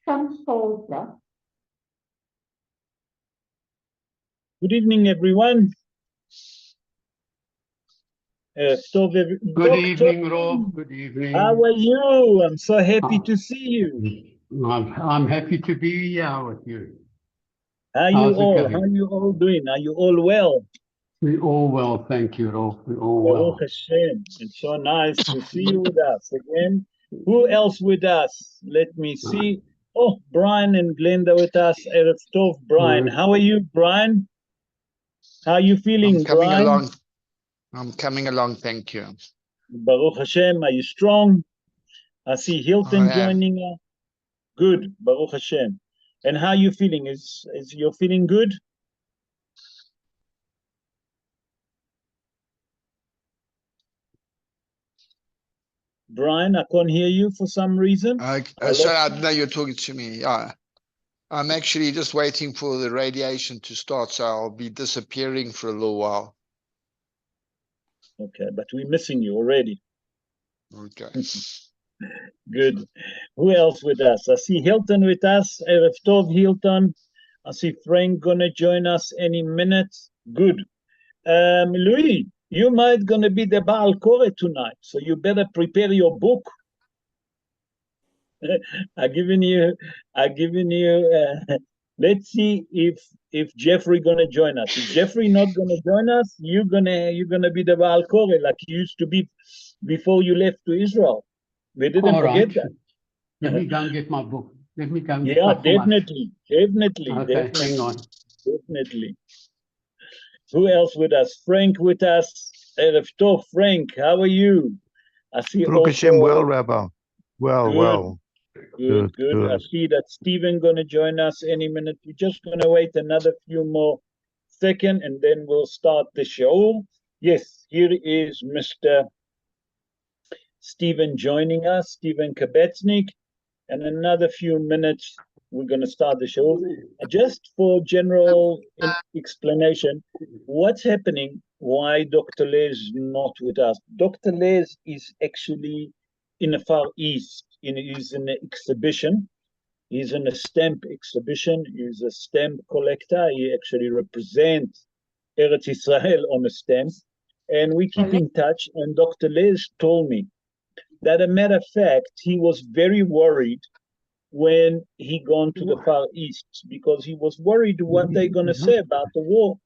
Good evening, everyone. Good evening, Rob. Good evening. How are you? I'm so happy to see you. I'm happy to be here with you. How are you all doing? Are you all well? We're all well, thank you, Rob. We're all well. Baruch Hashem. It's so nice to see you with us again. Who else with us? Let me see. Oh, Brian and Glenda with us. Erev Tov, Brian. How are you, Brian? How are you feeling, Brian? I'm coming along, thank you. Baruch Hashem, are you strong? I see Hilton joining us. Good, Baruch Hashem. And how are you feeling? Is you feeling good? Brian, I can't hear you for some reason. Sorry, I didn't know you were talking to me. Yeah. I'm actually just waiting for the radiation to start, so I'll be disappearing for a little while. Okay, but we're missing you already. Okay. Good. Who else with us? I see Hilton with us. Erev Tov, Hilton. I see Frank gonna join us any minute. Good. Louis, you might gonna be the Baal Koreh tonight, so you better prepare your book. I've given you. Let's see if Jeffrey gonna join us. If Jeffrey not gonna join us, you're gonna be the Baal Koreh like you used to be before you left to Israel. We didn't forget that. Let me go and get my book. Let me go and get my definitely. Okay, hang on. Definitely. Who else with us? Frank with us. Erev Tov, Frank, how are you? I see Baruch Hashem, well, Rabbi. Well. Good. I see that Stephen gonna join us any minute. We're just gonna wait another few more seconds and then we'll start the show. Yes, here is Mr. Stephen joining us, Stephen Kabetsnik. And another few minutes, we're gonna start the show. Just for general explanation, what's happening, why Dr. Les is not with us. Dr. Les is actually in the Far East. He's in an exhibition. He's in a stamp exhibition. He's a stamp collector. He actually represents Eretz Israel on a stamp. And we keep in touch. And Dr. Les told me that, a matter of fact, he was very worried when he gone to the Far East because he was worried what they're going to say about the war.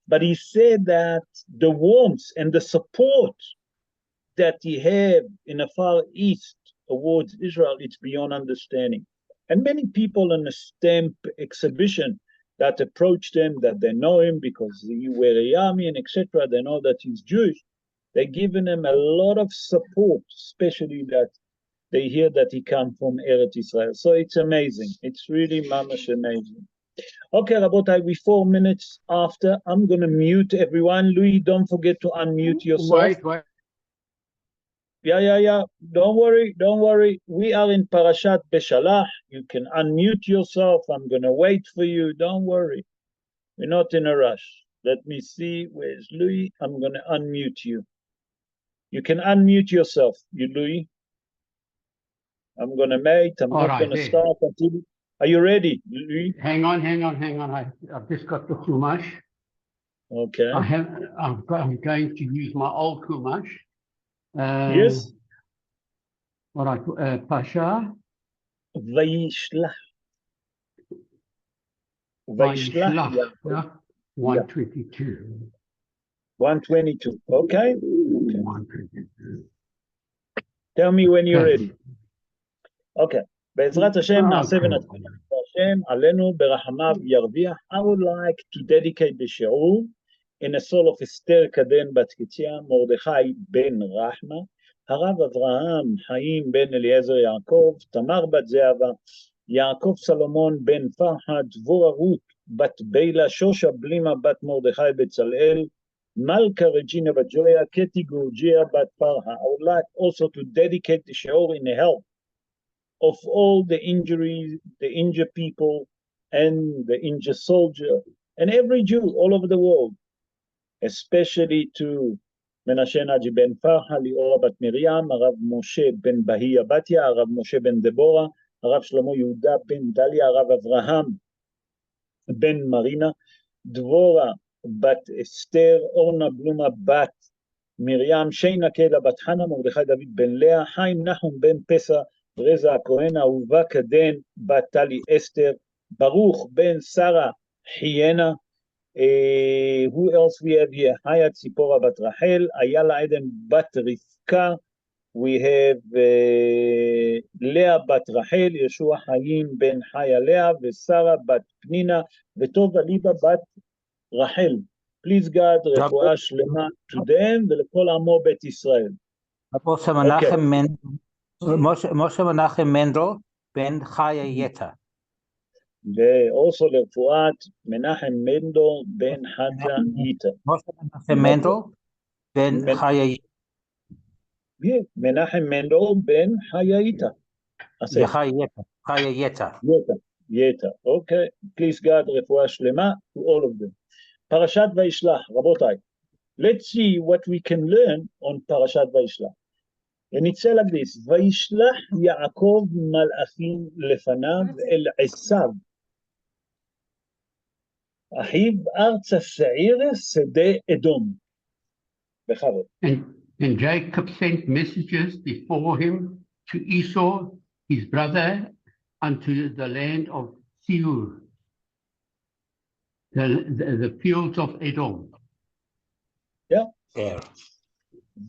But he said that the warmth and the support that he had in the Far East towards Israel, it's beyond understanding. And many people in the stamp exhibition that approached him, that they know him because he wear a yami and etc., they know that he's Jewish, they're giving him a lot of support, especially that they hear that he come from Eretz Israel. So it's amazing. It's really mamash amazing. Okay, Rabotai, we're 4 minutes after. I'm going to mute everyone. Louis, don't forget to unmute yourself. Wait. Yeah. Don't worry. We are in Parashat Beshalach. You can unmute yourself. I'm going to wait for you. Don't worry. We're not in a rush. Let me see. Where's Louis? I'm going to unmute you. You can unmute yourself, Louis. I'm going to wait. I'm not going to start until... Are you ready, Louis? Hang on. I've just got the Chumash. Okay. I'm going to use my old Chumash. Yes. Pasha. Vayishlach. Yeah. 122. 122. Okay. 122. Tell me when you're ready. Okay. בעזרת השם נעשה ונתחיל. השם עלינו ברחמיו ירוויח. I would like to dedicate the show in a soul of Esther Kaden בת קציה, מרדכי בן רחמה, הרב אברהם חיים בן אליעזר יעקב, תמר בת זהבה, יעקב סלומון בן פרחה, דבורה רות בת בילה, שושה בלימה בת מרדכי בצלאל, Malka Regina Bajoya, Keti Gurgia Bat Parha. I would like also to dedicate the show in the help of all the injuries, the injured people, and the injured soldier, and every Jew all over the world, especially to Menashe Naji ben Farha, Liora bat Miriam, Rav Moshe ben Bahia Batya, Rav Moshe ben Deborah, הרב שלמה יהודה בן דליה, הרב אברהם בן מרינה, דבורה בת אסתר, אורנה בלומה בת מרים, שיינה קלה בת חנה, מרדכי דוד בן לאה, חיים נחום בן פסח, רזה הכהן, אהובה קדן בת טלי אסתר, ברוך בן שרה חיינה, who else we have here? Haya Tzipora bat Rachel, Ayala Eden bat Rivka, we have Leah bat Rachel, Yeshua Hayim ben Haya Leah, Sarah bat Pnina, Tova Liba bat Rachel. Please God, רפואה שלמה to them ולכל עמו בית ישראל. משה מנחם מנדל בן חיה יטה. ואוסו לרפואת מנחם מנדל בן חיה יטה. משה מנחם מנדל בן חיה יטה. מנחם מנדל בן חיה יטה. חיה יטה. יטה. Okay. Please God, רפואה שלמה to all of them. Parashat Vaishlach, Rabotai. Let's see what we can learn on Parashat Vaishlach. And it says like this, Vaishlach Yaakov Malachim Lefanav El Esav. Ahiv Arza Se'ir Sede Edom. Bechavod. And Jacob sent messages before him to Esau, his brother, unto the land of Seir, the fields of Edom. Yeah.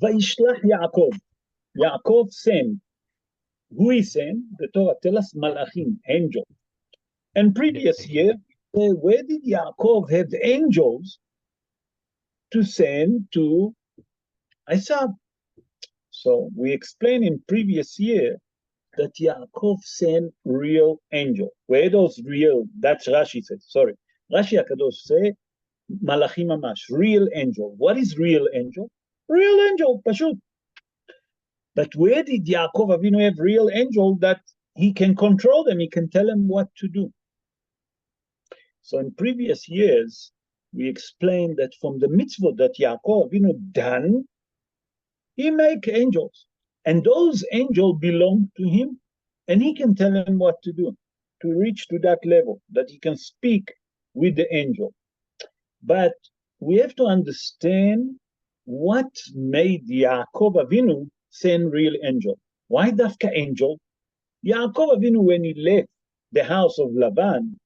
Vaishlach Yaakov. Yaakov sent. Who he sent? The Torah tells us Malachim, angels. And previous year, where did Yaakov have angels to send to Esav? So we explained in previous year that Yaakov sent real angel. Where those real? That's Rashi says. Sorry, Rashi HaKadosh say Malachim Mamash, real angel. What is real angel? Real angel, Pashut. But where did Yaakov Avinu have real angel that he can control them? He can tell them what to do. So in previous years, we explained that from the mitzvot that Yaakov Avinu done, he make angels. And those angels belong to him, and he can tell them what to do, to reach to that level, that he can speak with the angel. But we have to understand what made Yaakov Avinu send real angel. Why Dafka angel? Yaakov Avinu, when he left the house of Laban,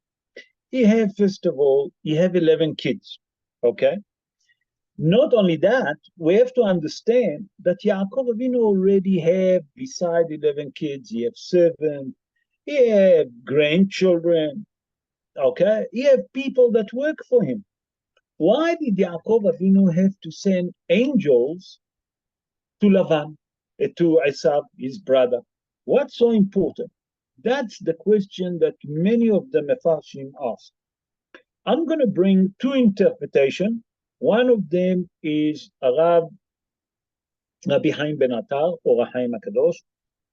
he had, first of all, he had 11 kids, okay? Not only that, we have to understand that Yaakov Avinu already have, beside 11 kids, he have servants, he have grandchildren, okay? He have people that work for him. Why did Yaakov Avinu have to send angels to Lavan, to Esav, his brother? What's so important? That's the question that many of the Mefarshim ask. I'm going to bring two interpretations. One of them is Rabbi Chaim Ben Attar, or Chaim HaKadosh,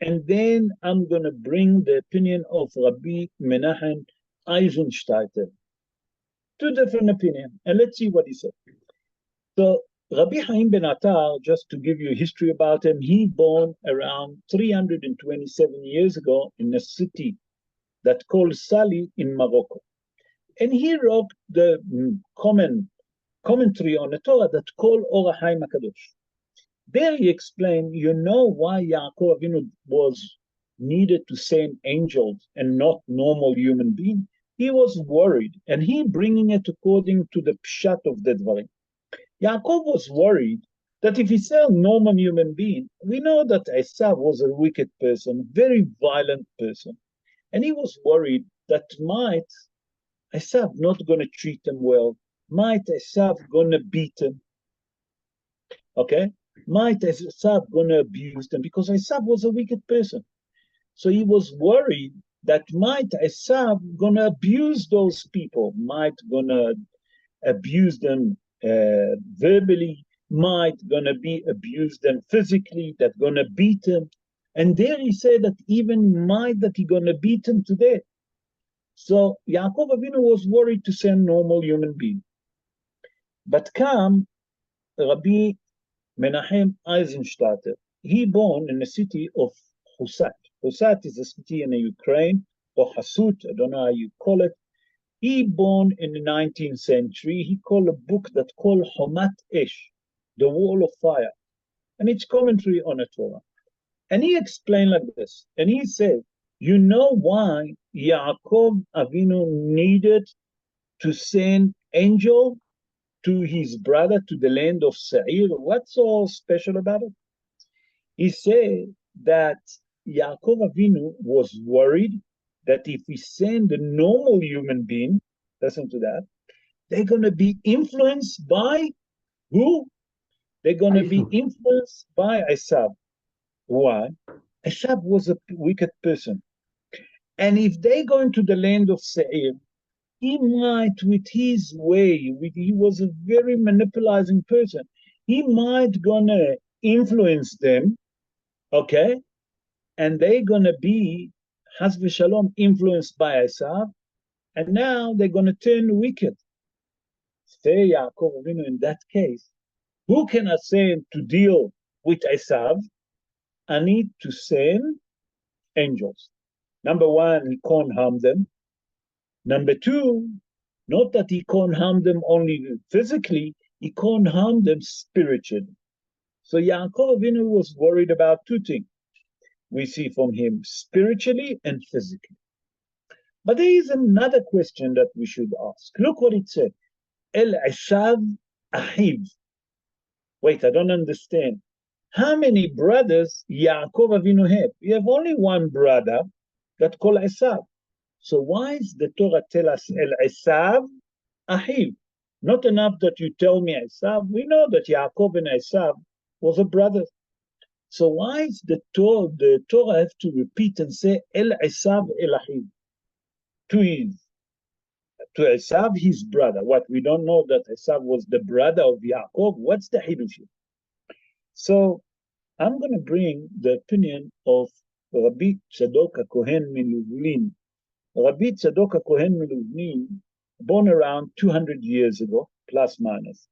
and then I'm going to bring the opinion of Rabbi Menachem Eisensteiter. Two different opinions, and let's see what he said. So Rabbi Chaim Ben Attar, just to give you history about him, he born around 327 years ago in a city that called Sali in Morocco. And he wrote the commentary on the Torah that called Or HaChaim HaKadosh. There he explained, you know why Yaakov Avinu was needed to send angels and not normal human being? He was worried, and he bringing it according to the pshat of the Dvarim. Yaakov was worried that if he sell normal human being, we know that Esav was a wicked person, very violent person, and he was worried that might Esav not going to treat him well, might Esav going to beat him, okay? Might Esav going to abuse them, because Esav was a wicked person. So he was worried that might Esav going to abuse those people, might going to abuse them verbally, might gonna be abused them physically, that gonna beat them. And there he said that even might that he gonna beat them to death. So Yaakov Avinu was worried to send normal human being. But come Rabbi Menachem Eisensteiter, he born in the city of Husak, Husat is a city in the Ukraine, or Hasut, I don't know how you call it. He born in the 19th century. He called a book that called Homat Esh, the Wall of Fire, and it's commentary on the Torah. And he explained like this, and he said, you know why Yaakov Avinu needed to send angel to his brother to the land of Seir? What's so special about it? He said that Yaakov Avinu was worried that if we send a normal human being, listen to that, they're going to be influenced by who? They're going to be influenced by Esav. Why? Esav was a wicked person. And if they go into the land of Seir, he might, with his way, he was a very manipulating person, he might gonna influence them, okay? And they're gonna be, Chas v'shalom, influenced by Esav, and now they're gonna turn wicked. Say Yaakov Avinu, in that case, who can I send to deal with Esav? I need to send angels. Number one, he can't harm them. Number two, not that he can't harm them only physically, he can't harm them spiritually. So Yaakov Avinu was worried about two things we see from him, spiritually and physically. But there is another question that we should ask. Look what it said. El Esav Ahiv. Wait, I don't understand. How many brothers Yaakov Avinu have? You have only one brother that called Esav. So why does the Torah tell us El Esav Ahiv? Not enough that you tell me Esav. We know that Yaakov and Esav was a brother. So why is the Torah have to repeat and say El Esav El Ahiv? To Esav, his brother. What, we don't know that Esav was the brother of Yaakov? What's the Hidush? So I'm going to bring the opinion of Rabbi Tzadok HaKohen Miluvlin. Rabbi Tzadok HaKohen Miluvlin, born around 200 years ago, plus minus,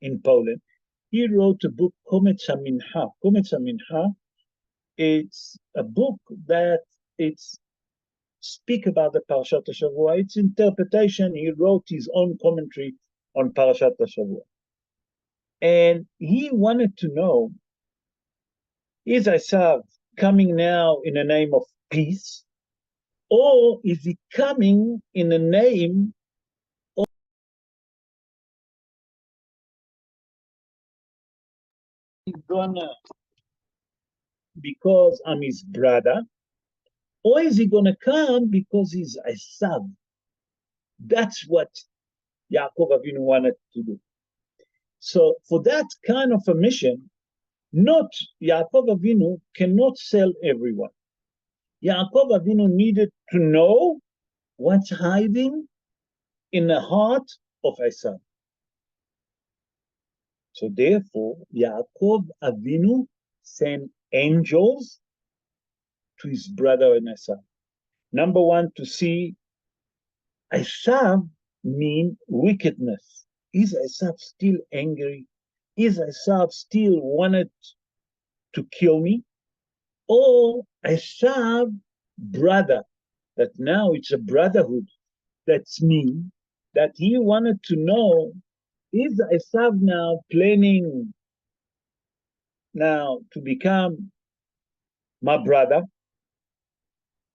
in Poland. He wrote a book, Kometz HaMincha. Kometz HaMincha, it's a book that it's speak about the Parashat HaShavua. Its interpretation, he wrote his own commentary on Parashat HaShavua. And he wanted to know, is Esav coming now in the name of peace? Or is he coming in the name of gonna, because I'm his brother? Or is he gonna come because he's Esav? That's what Yaakov Avinu wanted to do. So for that kind of a mission, not Yaakov Avinu cannot sell everyone. Yaakov Avinu needed to know what's hiding in the heart of Esav. So therefore, Yaakov Avinu sent angels to his brother and Esav. Number one, to see Esav mean wickedness. Is Esav still angry? Is Esav still wanted to kill me? Or Esav brother, that now it's a brotherhood, that's me, that he wanted to know, is Esav now planning now to become my brother?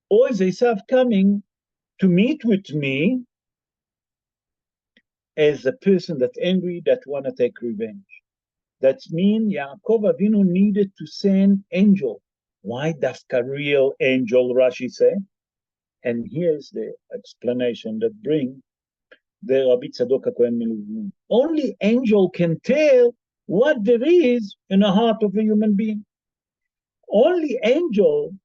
Or is Esav coming to meet with me as a person that's angry, that want to take revenge? That means Yaakov Avinu needed to send angel. Why dafka real angel, Rashi say? And here's the explanation that bring the Rabbi Tzadok HaKohen Miluvlin. Only angel can tell what there is in the heart of a human being. Only angel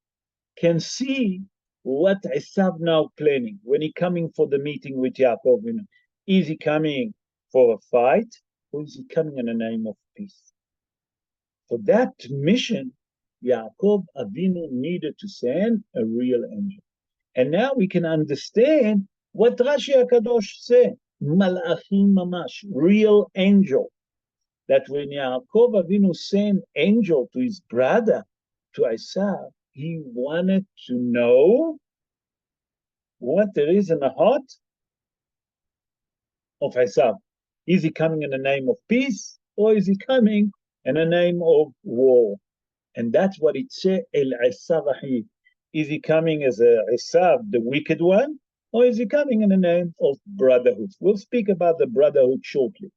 can see what Esav now planning when he coming for the meeting with Yaakov. Is he coming for a fight, or is he coming in the name of peace? For that mission, Yaakov Avinu needed to send a real angel. And now we can understand what Rashi HaKadosh said, Malachim Mamash, real angel. That when Yaakov Avinu sent angel to his brother, to Esav, he wanted to know what there is in the heart of Esav. Is he coming in the name of peace, or is he coming in the name of war? And that's what it says, El Esav Ahi. Is he coming as a Esav, the wicked one, or is he coming in the name of brotherhood? We'll speak about the brotherhood shortly.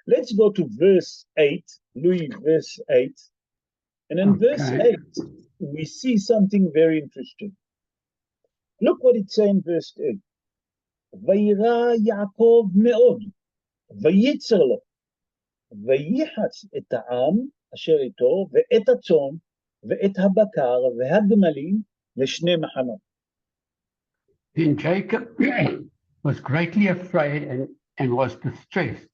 Let's go to verse 8, Louis, verse 8. And in verse 8, we see something very interesting. Look what it says in verse 8. וירא יעקב מאוד, וייצר לו, וייחץ את העם אשר איתו, ואת הצאן, ואת הבקר, והגמלים, לשני מחנות. Then Jacob was greatly afraid and was distressed,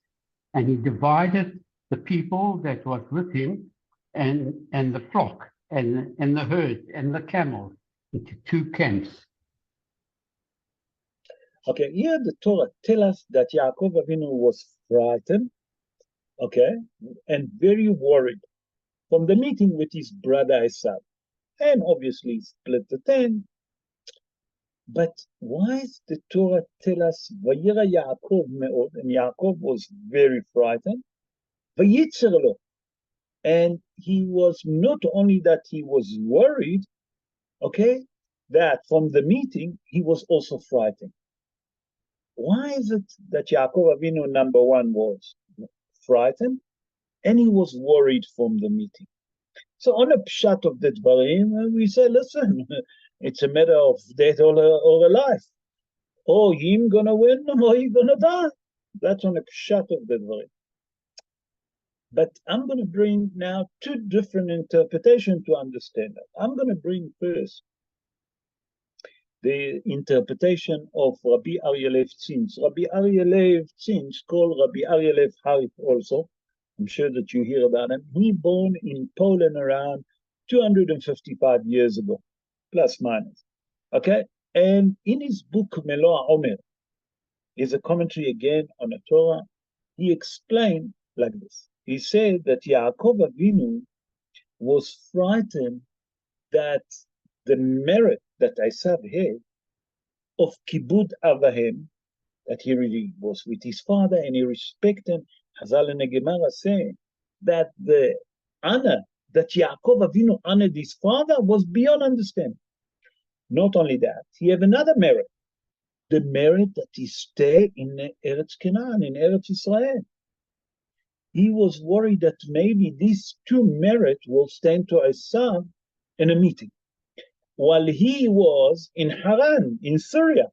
and he divided the people that was with him and the flock and the herd and the camels into two camps. Okay, here the Torah tells us that Yaakov Avinu was frightened, okay, and very worried from the meeting with his brother Esav, and obviously split the tent. But why does the Torah tell us Vayira Yaakov meod, and Yaakov was very frightened, Vayitzer lo, and he was not only that he was worried, okay, that from the meeting he was also frightened. Why is it that Yaakov Avinu, number one, was frightened and he was worried from the meeting? So on a pshat of the dvarim, we say, listen, it's a matter of death or a life. Or him gonna win or he gonna die. That's on a pshat of the dvarim. But I'm gonna bring now two different interpretations to understand that. I'm gonna bring first the interpretation of Rabbi Aryeh Lev Tzins. Rabbi Aryeh Lev Tzins, called Rabbi Aryeh Lev Harif also. I'm sure that you hear about him. He born in Poland around 255 years ago, plus minus. Okay? And in his book, Meloa Omer, is a commentary again on the Torah. He explained like this. He said that Yaakov Avinu was frightened that the merit that Esav had of kibud avahem, that he really was with his father and he respected him. Chazal and Gemara say that the honor that Yaakov Avinu honored his father was beyond understanding. Not only that, he had another merit, the merit that he stayed in Eretz Canaan, in Eretz Israel. He was worried that maybe these two merits will stand to Esav in a meeting, while he was in Haran, in Syria,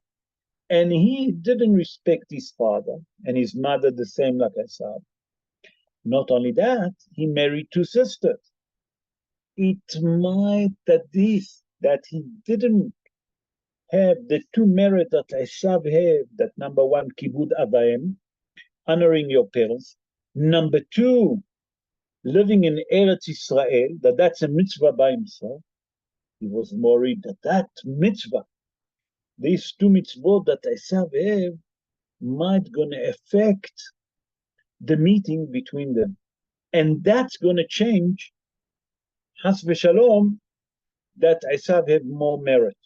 and he didn't respect his father and his mother the same like Esav. Not only that, he married two sisters. It might that he didn't have the two merits that Esav had, that number one, kibud avaim, honoring your parents. Number two, living in Eretz Israel, that's a mitzvah by himself. He was worried that mitzvah, these two mitzvot that Esav have, might gonna affect the meeting between them. And that's gonna change, Has v'shalom, that Esav have more merit.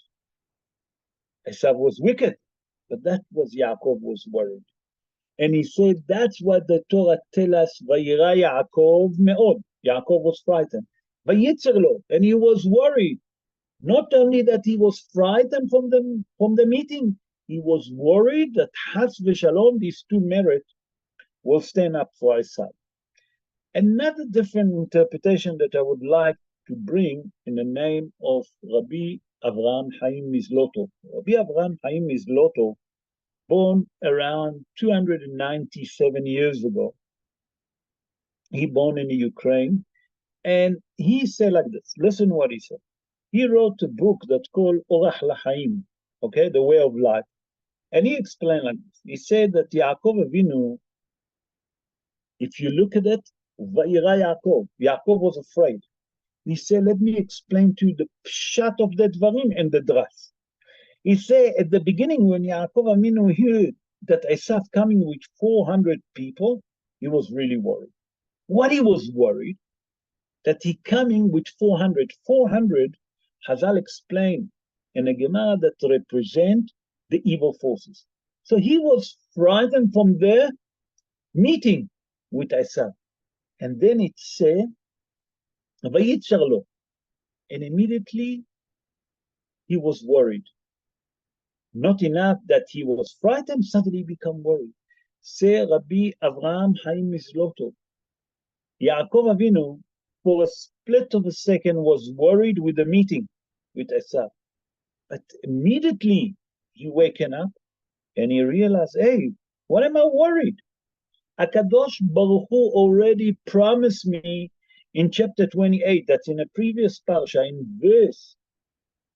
Esav was wicked, but that was Yaakov was worried. And he said, that's what the Torah tells us, Vayira Yaakov meod. Yaakov was frightened. Vayitzer lo, and he was worried. Not only that he was frightened from the meeting, he was worried that Has v'shalom, these two merits, will stand up for Esav. Another different interpretation that I would like to bring in the name of Rabbi Avraham Chaim Mizlotov. Rabbi Avraham Chaim Mizlotov, born around 297 years ago. He born in the Ukraine, and he said like this. Listen what he said. He wrote a book that's called Orach LaChaim, okay, the way of life. And he explained like this. He said that Yaakov Avinu, if you look at it, Vayira Yaakov, Yaakov was afraid. He said, let me explain to you the pshat of the dvarim and the dras. He said at the beginning, when Yaakov Avinu heard that Esav coming with 400 people, he was really worried. What he was worried, that he coming with 400. 400 Chazal explain in a Gemara that represent the evil forces. So he was frightened from the meeting with Esav. And then it said, Vayitzer lo. And immediately he was worried. Not enough that he was frightened, suddenly he became worried. Say Rabbi Avraham Haim Mizloto. Yaakov Avinu, for a split of a second, was worried with the meeting with Esav. But immediately he waken up and he realized, hey, what am I worried? HaKadosh Baruch Hu already promised me in chapter 28, that's in a previous parsha, in verse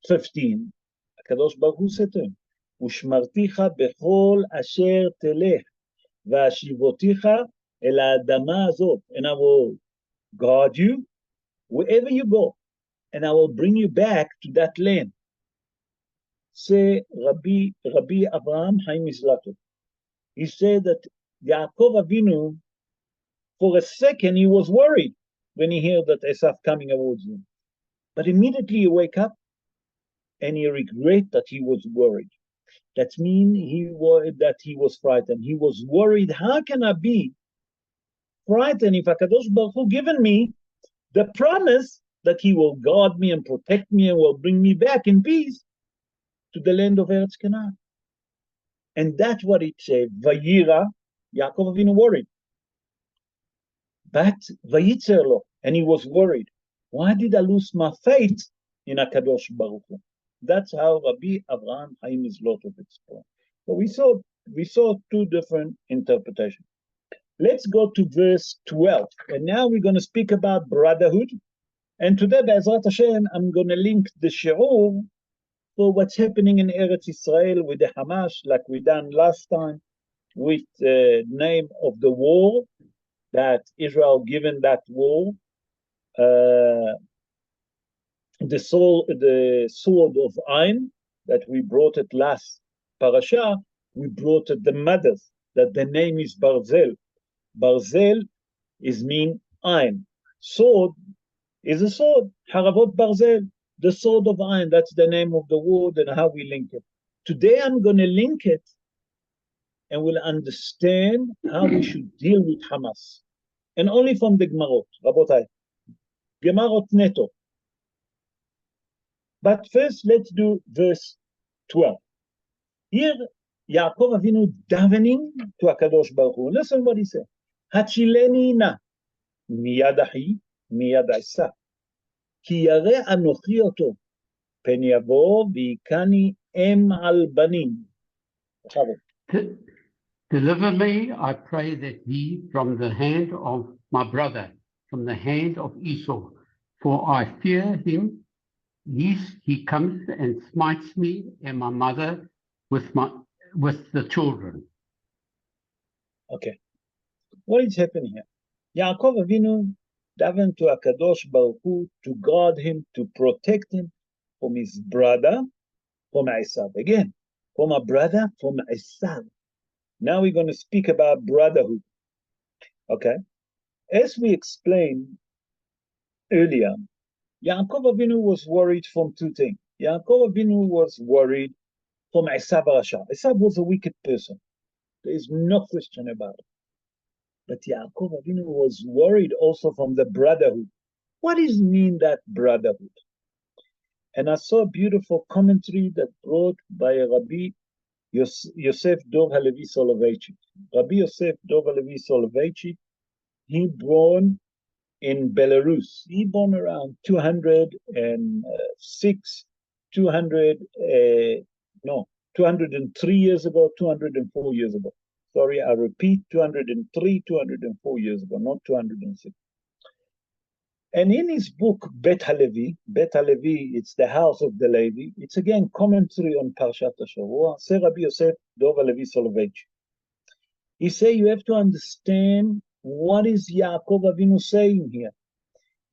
15, HaKadosh Baruch Hu said to him, Ushmarticha bechol asher telech, v'ashivoticha el ha'adama azot, and I will guard you wherever you go, and I will bring you back to that land. Say Rabbi Avraham Haim Mizlato. He said that Yaakov Avinu, for a second, he was worried when he heard that Esav coming towards him. But immediately he wake up and he regret that he was worried. That means he was frightened. He was worried, how can I be frightened if HaKadosh Baruch Hu given me the promise that he will guard me and protect me and will bring me back in peace to the land of Eretz Canaan. And that's what it said. Vayira, Yaakov Avinu worried. But Vayitzer lo, and he was worried. Why did I lose my faith in HaKadosh Baruch Hu? That's how Rabbi Avraham Haim Mizlotov explained. So we saw two different interpretations. Let's go to verse 12. And now we're going to speak about brotherhood. And today, Be'ezrat Hashem, I'm going to link the shiur for what's happening in Eretz Israel with the Hamas, like we done last time, with the name of the war that Israel given that war, the sword of Ein, that we brought it last parasha, we brought it the mothers, that the name is Barzel. Barzel is mean Ein. Sword is a sword, Haravot Barzel, the sword of Ein, that's the name of the word and how we link it. Today I'm going to link it and we'll understand how we should deal with Hamas. And only from the Gemarot, Rabotai. Gemarot Neto. But first, let's do verse 12. Here, Yaakov Avinu davening to HaKadosh Baruch Hu. Listen what he said. Hachileni na miyad achi miyad Esav. Ki yare anochi oto pen yavo v'ikani em al banim. Deliver me, I pray that he, from the hand of my brother, from the hand of Esau, for I fear him, lest he comes and smites me and my mother with the children. Okay. What is happening here? Yaakov Avinu daven to HaKadosh Baruch Hu to guard him, to protect him from his brother, from Esav. Again, from a brother, from Esav. Now we're going to speak about brotherhood. Okay? As we explained earlier, Yaakov Avinu was worried from two things. Yaakov Avinu was worried from Esav Rasha. Esav was a wicked person. There is no question about it. But Yaakov Avinu was worried also from the brotherhood. What does it mean, that brotherhood? And I saw a beautiful commentary that brought by Rabbi Yosef Dov Halevi Soloveitchik. Rabbi Yosef Dov Halevi Soloveitchik, he born in Belarus. He born around 206, 203 years ago, 204 years ago. Sorry, I repeat, 203, 204 years ago, not 206. And in his book, Bet Halevi, it's the house of the Levy. It's again commentary on Parashat Hashavua. Say Rabbi Yosef Dov Halevi Soloveitchik. He say you have to understand what is Yaakov Avinu saying here.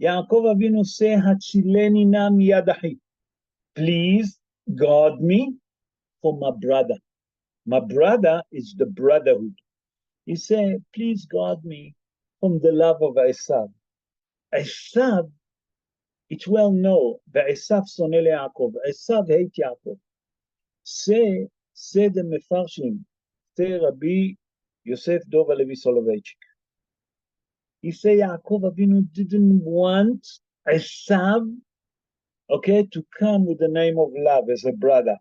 Yaakov Avinu say, Hachileni na miyad achi. Please guard me from my brother. My brother is the brotherhood. He said, please guard me from the love of Esav. Esav It's well known, ועשיו שונא ליעקב, עשיו hate יעקב. זה the מפרשים, זה רבי יוסף דוב הלוי סולובייצ'יק. He say Yaakov Avinu didn't want Esav, okay, to come with the name of love as a brother.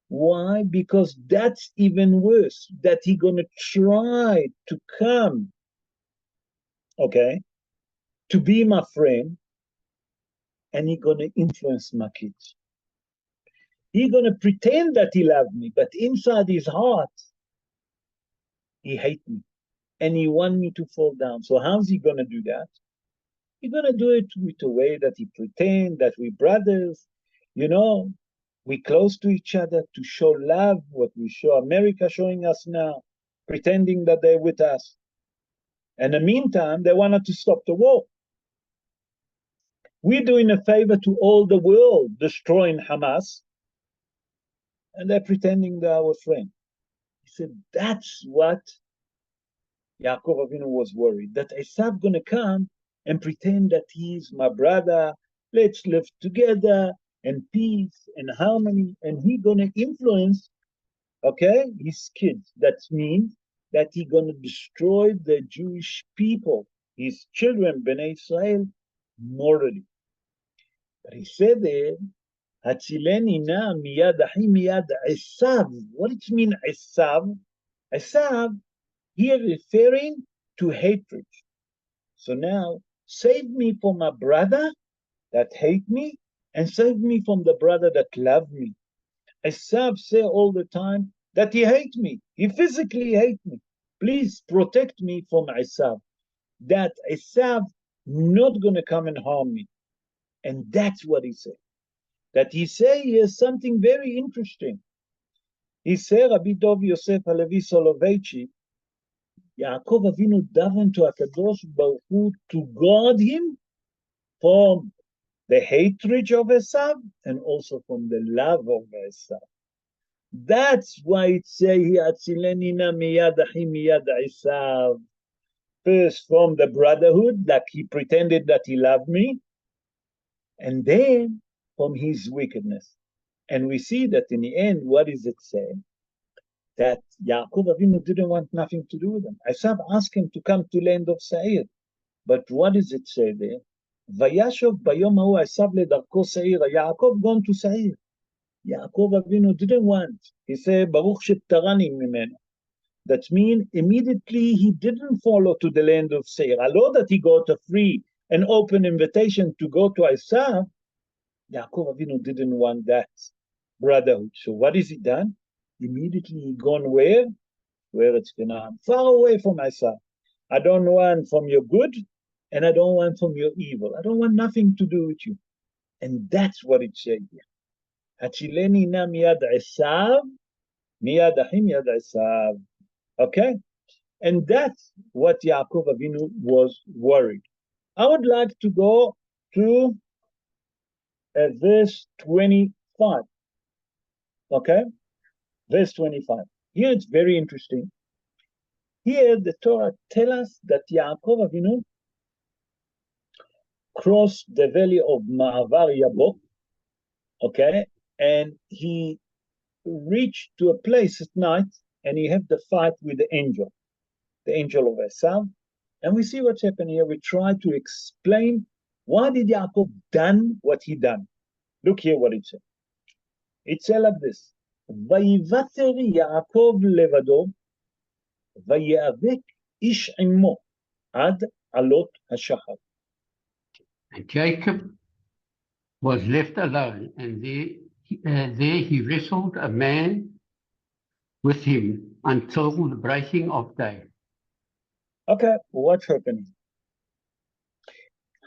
Why? Because that's even worse, that he gonna try to come, okay, to be my friend, and he gonna influence my kids. He gonna pretend that he loved me, but inside his heart, he hate me, and he want me to fall down. So how's he gonna do that? He's gonna do it with a way that he pretend that we brothers, you know, we close to each other to show love, what we show America showing us now, pretending that they're with us. In the meantime, they wanted to stop the war. We're doing a favor to all the world, destroying Hamas, and they're pretending they're our friend. He said, that's what Yaakov Avinu was worried, that Esav gonna come and pretend that he's my brother, let's live together, and peace and harmony, and he gonna influence, okay, his kids. That means that he gonna destroy the Jewish people, his children, Bnei Israel, morally. But he said there, Hatzileni na miyad achi miyad Esav. What does it mean, Esav? Esav, here referring to hatred. So now, save me from my brother that hate me, and save me from the brother that love me. Esav say all the time that he hate me. He physically hate me. Please protect me from Esav. That Esav not going to come and harm me. And that's what he said. That he say here something very interesting. He said, Rabbi Dov Yosef Halevi Soloveitchi, Yaakov Avinu davened to HaKadosh Baruch Hu to guard him from the hatred of Esav and also from the love of Esav. That's why it say here, Atzileni na miyad achi miyad Esav. First from the brotherhood, like he pretended that he loved me, and then from his wickedness. And we see that in the end, what does it say? That Yaakov Avinu didn't want nothing to do with him. Esav asked him to come to land of Seir. But what does it say there? Vayashov bayom hahu Esav ledarko Seir. Yaakov gone to Seir. Yaakov Avinu didn't want. He said, Baruch sheptarani mimenu. That means immediately he didn't follow to the land of Seir. Although that he got a free and open invitation to go to Esav, Yaakov Avinu didn't want that brotherhood. So what is he done? Immediately he gone where? Where it's Canaan. Far away from Esav. I don't want from your good, and I don't want from your evil. I don't want nothing to do with you. And that's what it said here. Hachileni na miyad Esav, miyad achi miyad Esav. Okay? And that's what Yaakov Avinu was worried. I would like to go to verse 25. Okay? Verse 25. Here it's very interesting. Here the Torah tells us that Yaakov Avinu crossed the valley of Ma'avar Yabok, okay, and he reached to a place at night, and he had the fight with the angel of Esav, and we see what's happened here. We try to explain why did Yaakov done what he done. Look here what it says. It says like this: ויוותר יעקב לבדו, ויאבק איש עמו עד עלות השחר. And Jacob was left alone, and there he wrestled a man with him until the breaking of day. Okay, what's happening?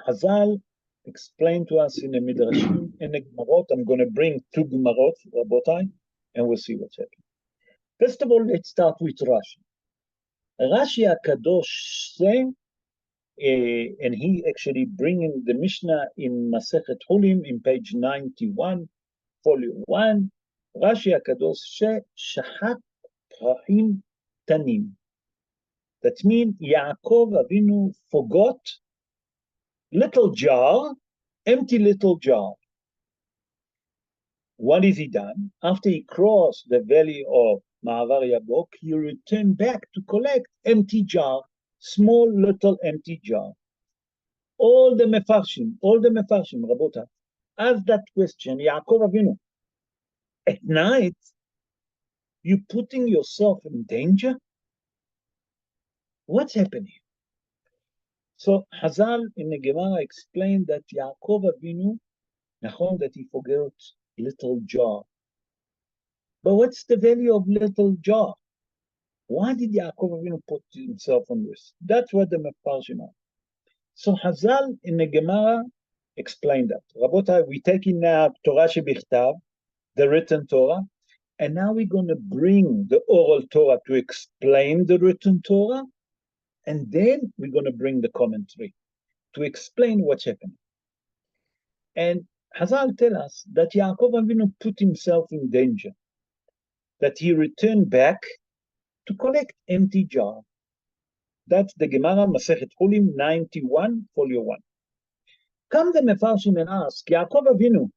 Chazal explained to us in the Midrashim, in the Gemarot. I'm going to bring two Gemarot, Rabotai, and we'll see what's happening. First of all, let's start with Rashi. Rashi HaKadosh saying, and he actually bringing the Mishnah in Masechet Hulim in page 91, volume 1. Rashi HaKadosh say, Shachat Prachim Tanim. That means Yaakov Avinu forgot little jar empty little jar. What is he done? After he crossed the valley of Ma'avar Yabok, he returned back to collect empty jar, small little empty jar. All the Mefarshim, Rabota, ask that question, Yaakov Avinu. At night, you putting yourself in danger? What's happening? So Hazal in the Gemara explained that Yaakov Avinu, that he forgot little jar. But what's the value of little jar? Why did Yaakov Avinu put himself on risk? That's what the Mefarshim are. So Hazal in the Gemara explained that. Rabotai, we take in now Torah Shebichtav, the written Torah, and now we're going to bring the oral Torah to explain the written Torah, and then we're going to bring the commentary to explain what's happening. And Hazal tell us that Yaakov Avinu put himself in danger, that he returned back to collect empty jar. That's the Gemara Masechet Chulim 91, folio 1. Come the Mefarshim and ask, Yaakov Avinu,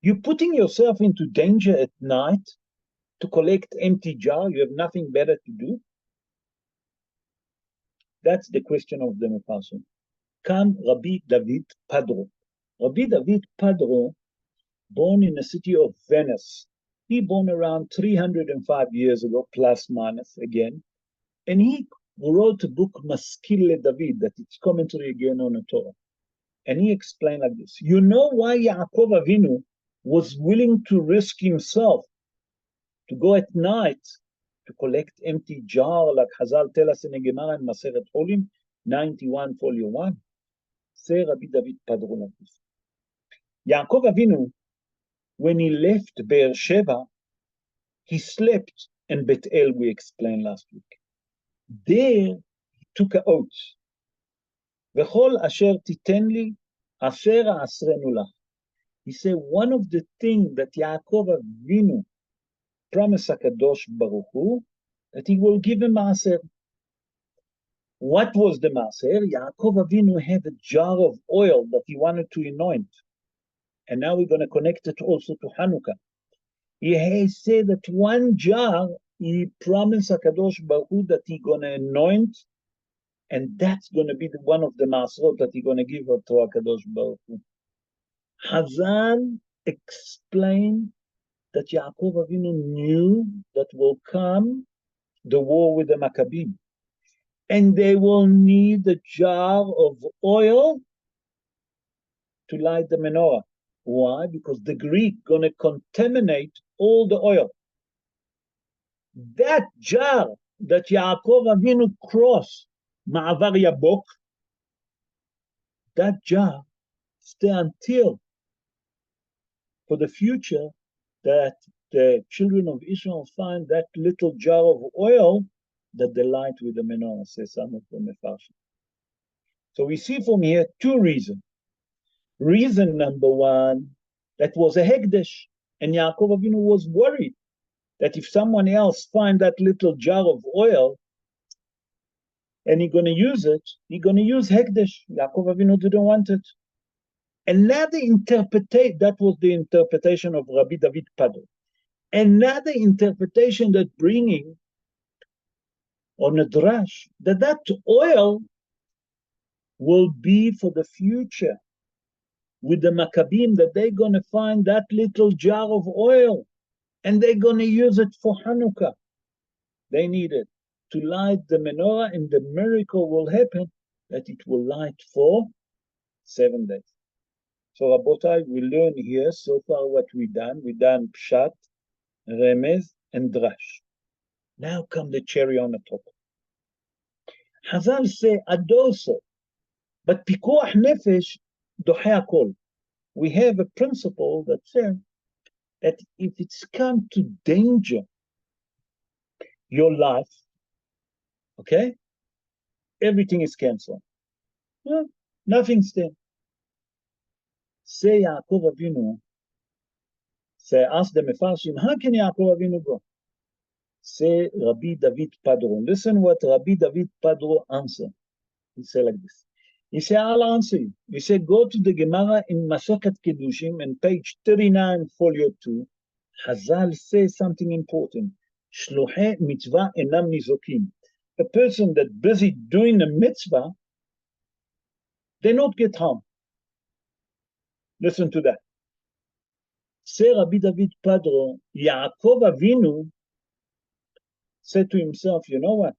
you putting yourself into danger at night to collect empty jar? You have nothing better to do? That's the question of the Mefarshim. Come Rabbi David Padro. Rabbi David Padro, born in the city of Venice. He born around 305 years ago, plus minus again. And he wrote a book, Maskil David, that it's commentary again on the Torah. And he explained like this. You know why Yaakov Avinu was willing to risk himself to go at night to collect empty jar, like Hazal tell us in the Gemara in Maseret Cholim, 91, folio 1? Say Rabbi David Padro like this. Yaakov Avinu, when he left Be'er Sheva, he slept in Bet El, we explained last week. There, he took an oath. V'chol asher titen li, asher asrenu lach. He said, one of the things that Yaakov Avinu promised HaKadosh Baruch Hu, that he will give a maaser. What was the maaser? Yaakov Avinu had a jar of oil that he wanted to anoint. And now we're going to connect it also to Hanukkah. He said that one jar, he promised HaKadosh Baruch Hu that he's going to anoint, and that's going to be one of the maasrot that he's going to give to HaKadosh Baruch Hu. Hazal explained that Yaakov Avinu knew that will come the war with the Maccabim, and they will need a jar of oil to light the menorah. Why? Because the Greek gonna contaminate all the oil. That jar that Yaakov Avinu crossed Ma'avar Yabok, that jar stay until for the future that the children of Israel find that little jar of oil that they light with the menorah, says some of the Mefarshim. So we see from here two reasons. Reason number one, that was a hekdesh, and Yaakov Avinu was worried that if someone else find that little jar of oil and he's going to use it, he's going to use hekdesh. Yaakov Avinu didn't want it. Another interpretation, that was the interpretation of Rabbi David Padro. Another interpretation that bringing on a drash, that oil will be for the future with the Maccabim, that they're going to find that little jar of oil and they're going to use it for Hanukkah. They need it to light the menorah, and the miracle will happen that it will light for 7 days. So Rabotai, we learn here so far what we done. We done Pshat, Remez, and Drash. Now come the cherry on the top. Hazal say adoso, but pikuach nefesh doche hakol. We have a principle that says that if it's come to danger your life, okay, everything is cancelled. Well, nothing's there. Say Yaakov Avinu, say ask the Mefarshim, how can Yaakov Avinu go? Say Rabbi David Padro. Listen what Rabbi David Padro answered. He said like this. He said, I'll answer you. He said, go to the Gemara in Masechet Kedushim and page 39, folio 2. Hazal says something important. Shluchei mitzvah enam nizokim. A person that's busy doing a mitzvah, they not get harmed. Listen to that. Say Rabbi David Padro, Yaakov Avinu said to himself, you know what?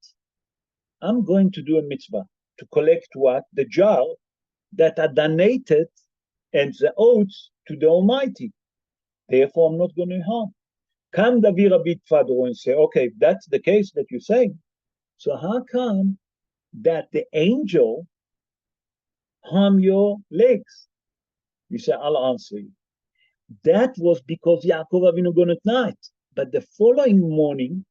I'm going to do a mitzvah to collect what? The jar that are donated and the oaths to the Almighty. Therefore, I'm not going to harm. Come David Rabbi Padro and say, okay, if that's the case that you're saying, so how come that the angel harm your legs? You say, I'll answer you. That was because Yaakov Avinu gone at night. But the following morning,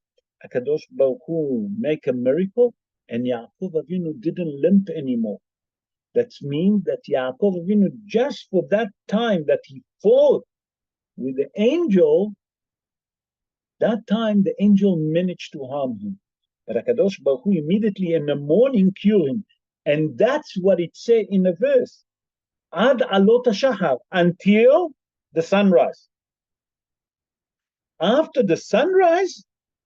HaKadosh Baruch Hu make a miracle, and Yaakov Avinu didn't limp anymore. That means that Yaakov Avinu, just for that time that he fought with the angel, that time the angel managed to harm him. But HaKadosh Baruch Hu immediately in the morning cured him. And that's what it said in the verse. Ad alot hashachar, until the sunrise. After the sunrise,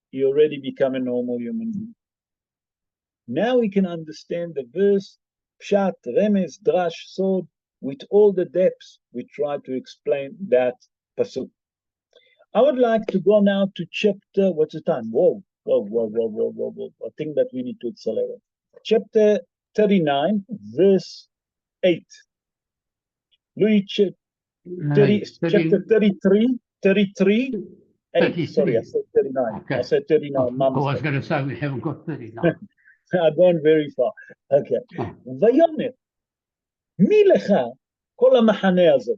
you already become a normal human being. Now we can understand the verse, Pshat, Remes, Drash, Sod, with all the depths we try to explain that pasuk. I would like to go now to chapter, what's the time? Whoa. I think that we need to accelerate. Chapter 39, verse 8. Louis, chapter 33, 8. Sorry, I said 39. Okay. I said 39. I was going to say we haven't got 39. I've gone very far. Okay. ויאמר, מי לך כל המחנה הזה,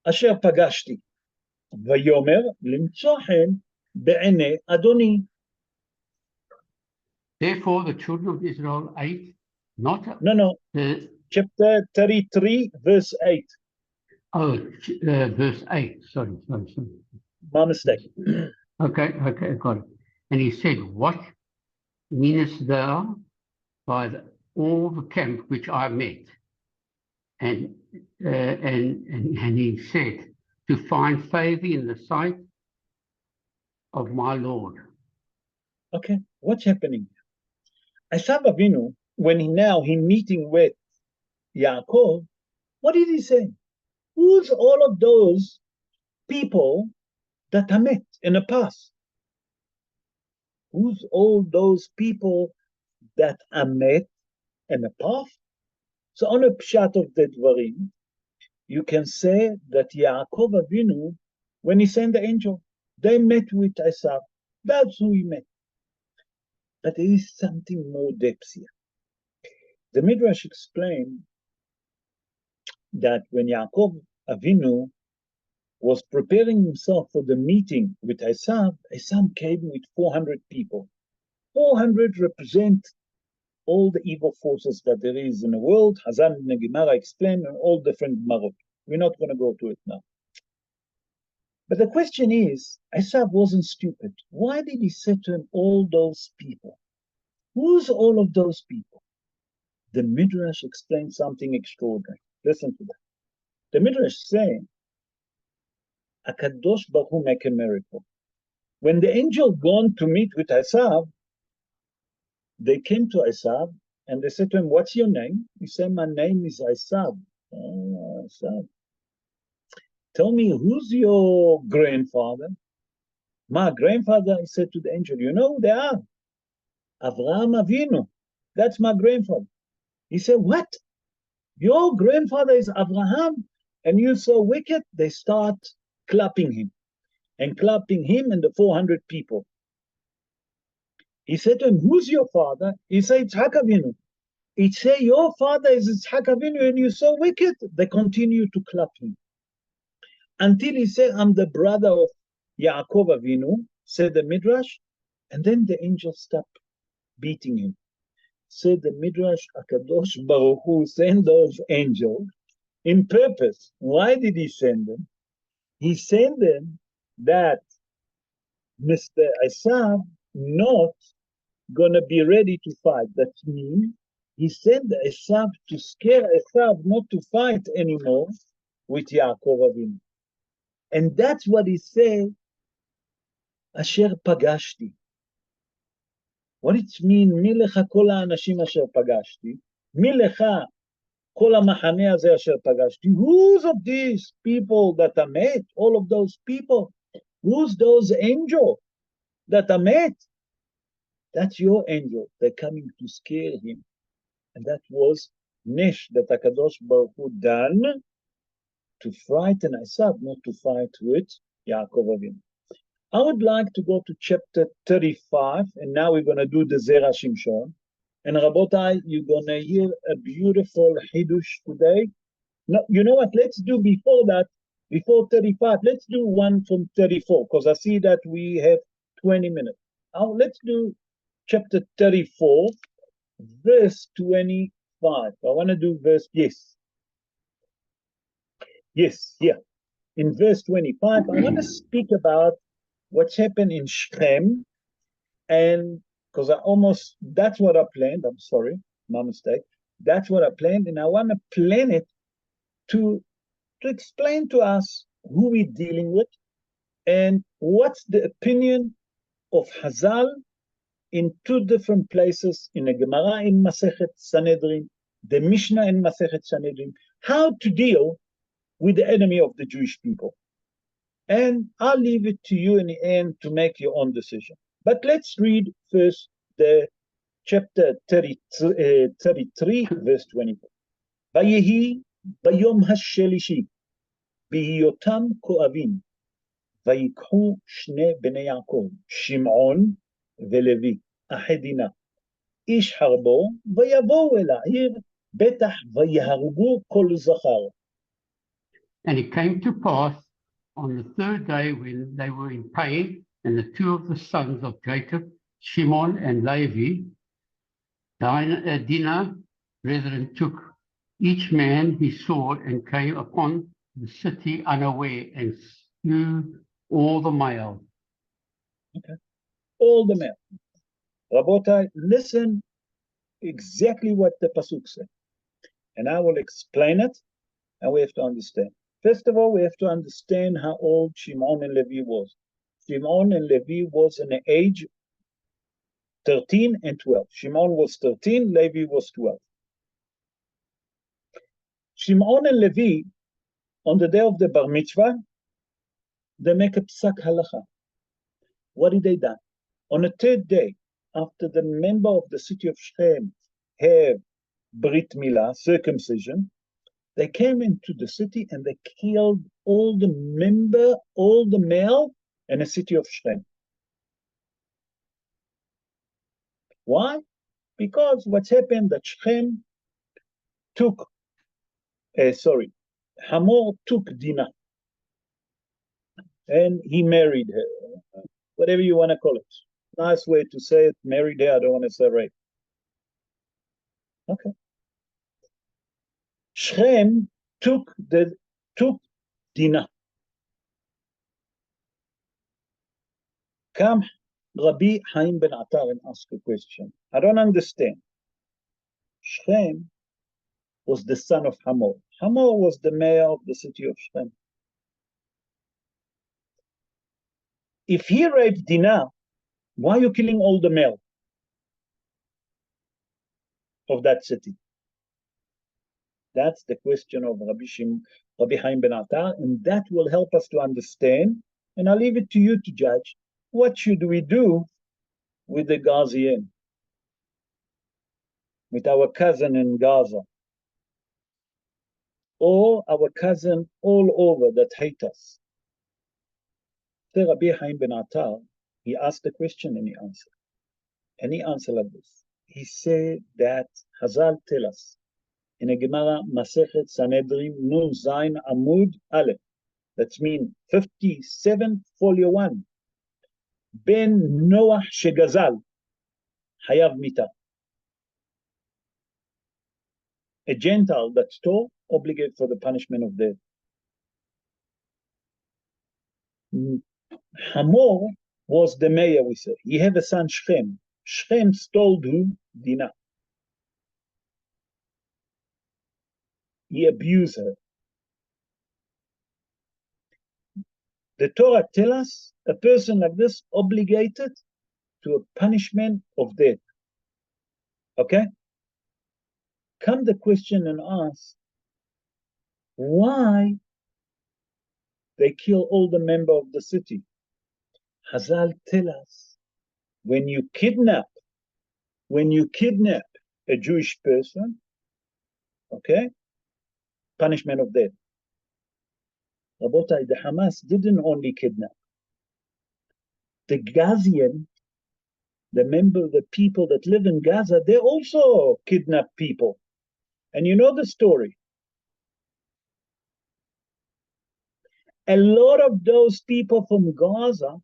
אשר פגשתי, ויאמר, למצוא חן בעיני אדוני. Therefore, the children of Israel ate not No. Chapter 33, verse 8. Verse 8. Sorry. My mistake. Okay, got it. And he said, what meanest thou by all the camp which I met? And he said, to find favor in the sight of my Lord. Okay, what's happening? Esav Avinu, when he meeting with Yaakov, what did he say? Who's all of those people that I met in the past? Who's all those people that I met in the past? So on a pshat of the dvarim, you can say that Yaakov Avinu, when he sent the angel, they met with Esav. That's who he met. But there is something more depth here. The Midrash explained that when Yaakov Avinu was preparing himself for the meeting with Esav, Esav came with 400 people. 400 represent all the evil forces that there is in the world. Hazan and Gemara explain in all different Marot. We're not going to go to it now. But the question is, Esav wasn't stupid. Why did he say to him all those people? Who's all of those people? The Midrash explains something extraordinary. Listen to that. The Midrash saying, HaKadosh Baruch Hu make a miracle. When the angel gone to meet with Esav, they came to Esav and they said to him, what's your name? He said, my name is Esav. Oh, Esav. Tell me, who's your grandfather? My grandfather, he said to the angel, you know who they are? Avraham Avinu. That's my grandfather. He said, what? Your grandfather is Abraham, and you're so wicked? They start clapping him and the 400 people. He said to him, who's your father? He said, Yitzhak Avinu. He said, your father is Yitzhak Avinu, and you're so wicked? They continue to clap him. Until he said, I'm the brother of Yaakov Avinu, said the Midrash, and then the angel stopped beating him. Said the Midrash, HaKadosh Baruch Hu sent those angels in purpose. Why did he send them? He sent them that Mr. Esav not gonna be ready to fight. That means he sent Esav to scare Esav not to fight anymore with Yaakov Avinu. And that's what he said, Asher Pagashti. What it means, Milecha kol ha'anashim asher pagashti, Milecha kol ha'machane hazeh asher pagashti. Who's of these people that I met? All of those people. Who's those angels that I met? That's your angel. They're coming to scare him. And that was Nesh that HaKadosh Baruch Hu done to frighten Esav, not to fight with Yaakov Avinu. I would like to go to chapter 35, and now we're going to do the Zera Shimshon. And Rabotai, you're going to hear a beautiful Hidush today. No, you know what? Let's do before that, before 35, let's do one from 34, because I see that we have 20 minutes. Now, let's do chapter 34, verse 25. I want to do verse, yes. Yes, yeah. In verse 25, I want to speak about what's happened in Shechem, and because that's what I planned. I'm sorry, my mistake. That's what I planned, and I want to plan it to explain to us who we're dealing with and what's the opinion of Hazal in two different places, in the Gemara in Masechet Sanhedrin, the Mishnah in Masechet Sanhedrin, how to deal with the enemy of the Jewish people. And I'll leave it to you in the end to make your own decision. But let's read first the chapter 33, verse 24. Vayehi bayom hashelishi bihiyotam koavim vayikhu shne bnei Yaakov Shimon veLevi ahedina ish harbo vayavo el ha'ir betach vayeharugu kol zachar. And it came to pass on the third day when they were in pain, and the two of the sons of Jacob, Shimon and Levy, Dinah, brethren, took each man his sword and came upon the city unaware and slew all the males. Okay. All the males. Rabotai, listen exactly what the Pasuk said. And I will explain it, and we have to understand. First of all, we have to understand how old Shimon and Levi was. Shimon and Levi was in the age 13 and 12. Shimon was 13, Levi was 12. Shimon and Levi, on the day of the Bar Mitzvah, they make a psak halacha. What did they do? On the third day, after the member of the city of Shechem have Brit Milah, circumcision, they came into the city and they killed all the male in the city of Shechem. Why? Because what's happened that Shechem took, Hamor took Dinah and he married her, whatever you want to call it. Nice way to say it, married her, I don't want to say rape. Okay. Shechem took Dinah. Come, Rabbi Haim ben Atar, and ask a question. I don't understand. Shechem was the son of Hamor. Hamor was the mayor of the city of Shechem. If he raped Dinah, why are you killing all the male of that city? That's the question of Rabbi Haim ben Atar, and that will help us to understand. And I'll leave it to you to judge. What should we do with the Gazian, with our cousin in Gaza, or our cousin all over that hate us? So Rabbi Haim ben Atar, he asked the question and he answered. And he answered like this. He said that Hazal tell us in a Gemara Masechet Sanhedrin Nun Zayin Amud Aleph, that's mean 57 folio 1. Ben Noach Shegazal Hayav Mita. A Gentile that stole, obligated for the punishment of death. Hamor was the mayor, we say. He had a son Shechem. Shechem stole who? Dinah. he abused her. The Torah tells us a person like this obligated to a punishment of death. Okay? Come the question and ask, why they kill all the members of the city? Hazal tell us, when you kidnap a Jewish person, okay, punishment of death. Rabotai, the Hamas didn't only kidnap. The Gazian, the people that live in Gaza, they also kidnap people. And you know the story. A lot of those people from Gaza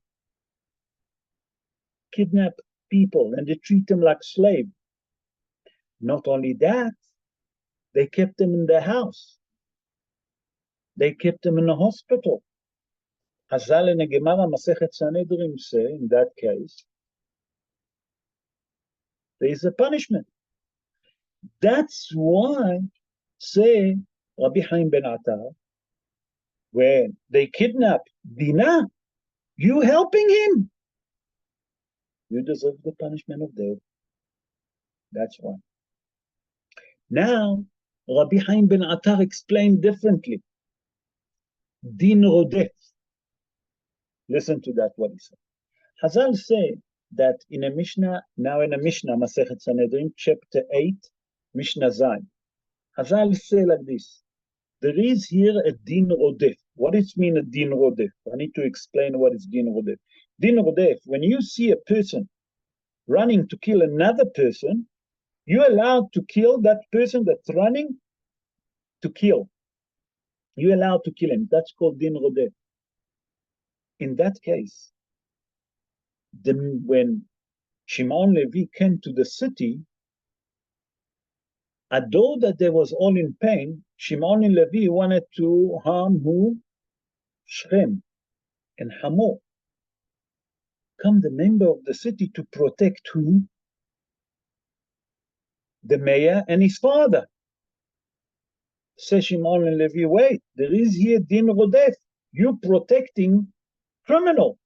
kidnap people and they treat them like slaves. Not only that, they kept them in their house. They kept them in a hospital. Hazal in the Gemara Masechet Sanhedrin say, in that case, there is a punishment. That's why, say, Rabbi Chaim ben Attar, when they kidnap Dinah, you helping him. You deserve the punishment of death. That's why. Now, Rabbi Chaim ben Attar explained differently. Din rodef. Listen to that, what he said. Hazal say that in a Mishnah, Masechet Sanhedrin, chapter 8, Mishnah Zayin. Hazal say like this. There is here a din rodef. What does it mean, a din rodef? I need to explain what is din rodef. Din rodef, when you see a person running to kill another person, you're allowed to kill that person that's running to kill. You're allowed to kill him. That's called din rodef. In that case, when Shimon Levy came to the city, although that they was all in pain, Shimon and Levy wanted to harm who? Shem and Hamor. Come the member of the city to protect who? The mayor and his father. Say Shimon and Levy, wait, there is here din rodef. You protecting criminal.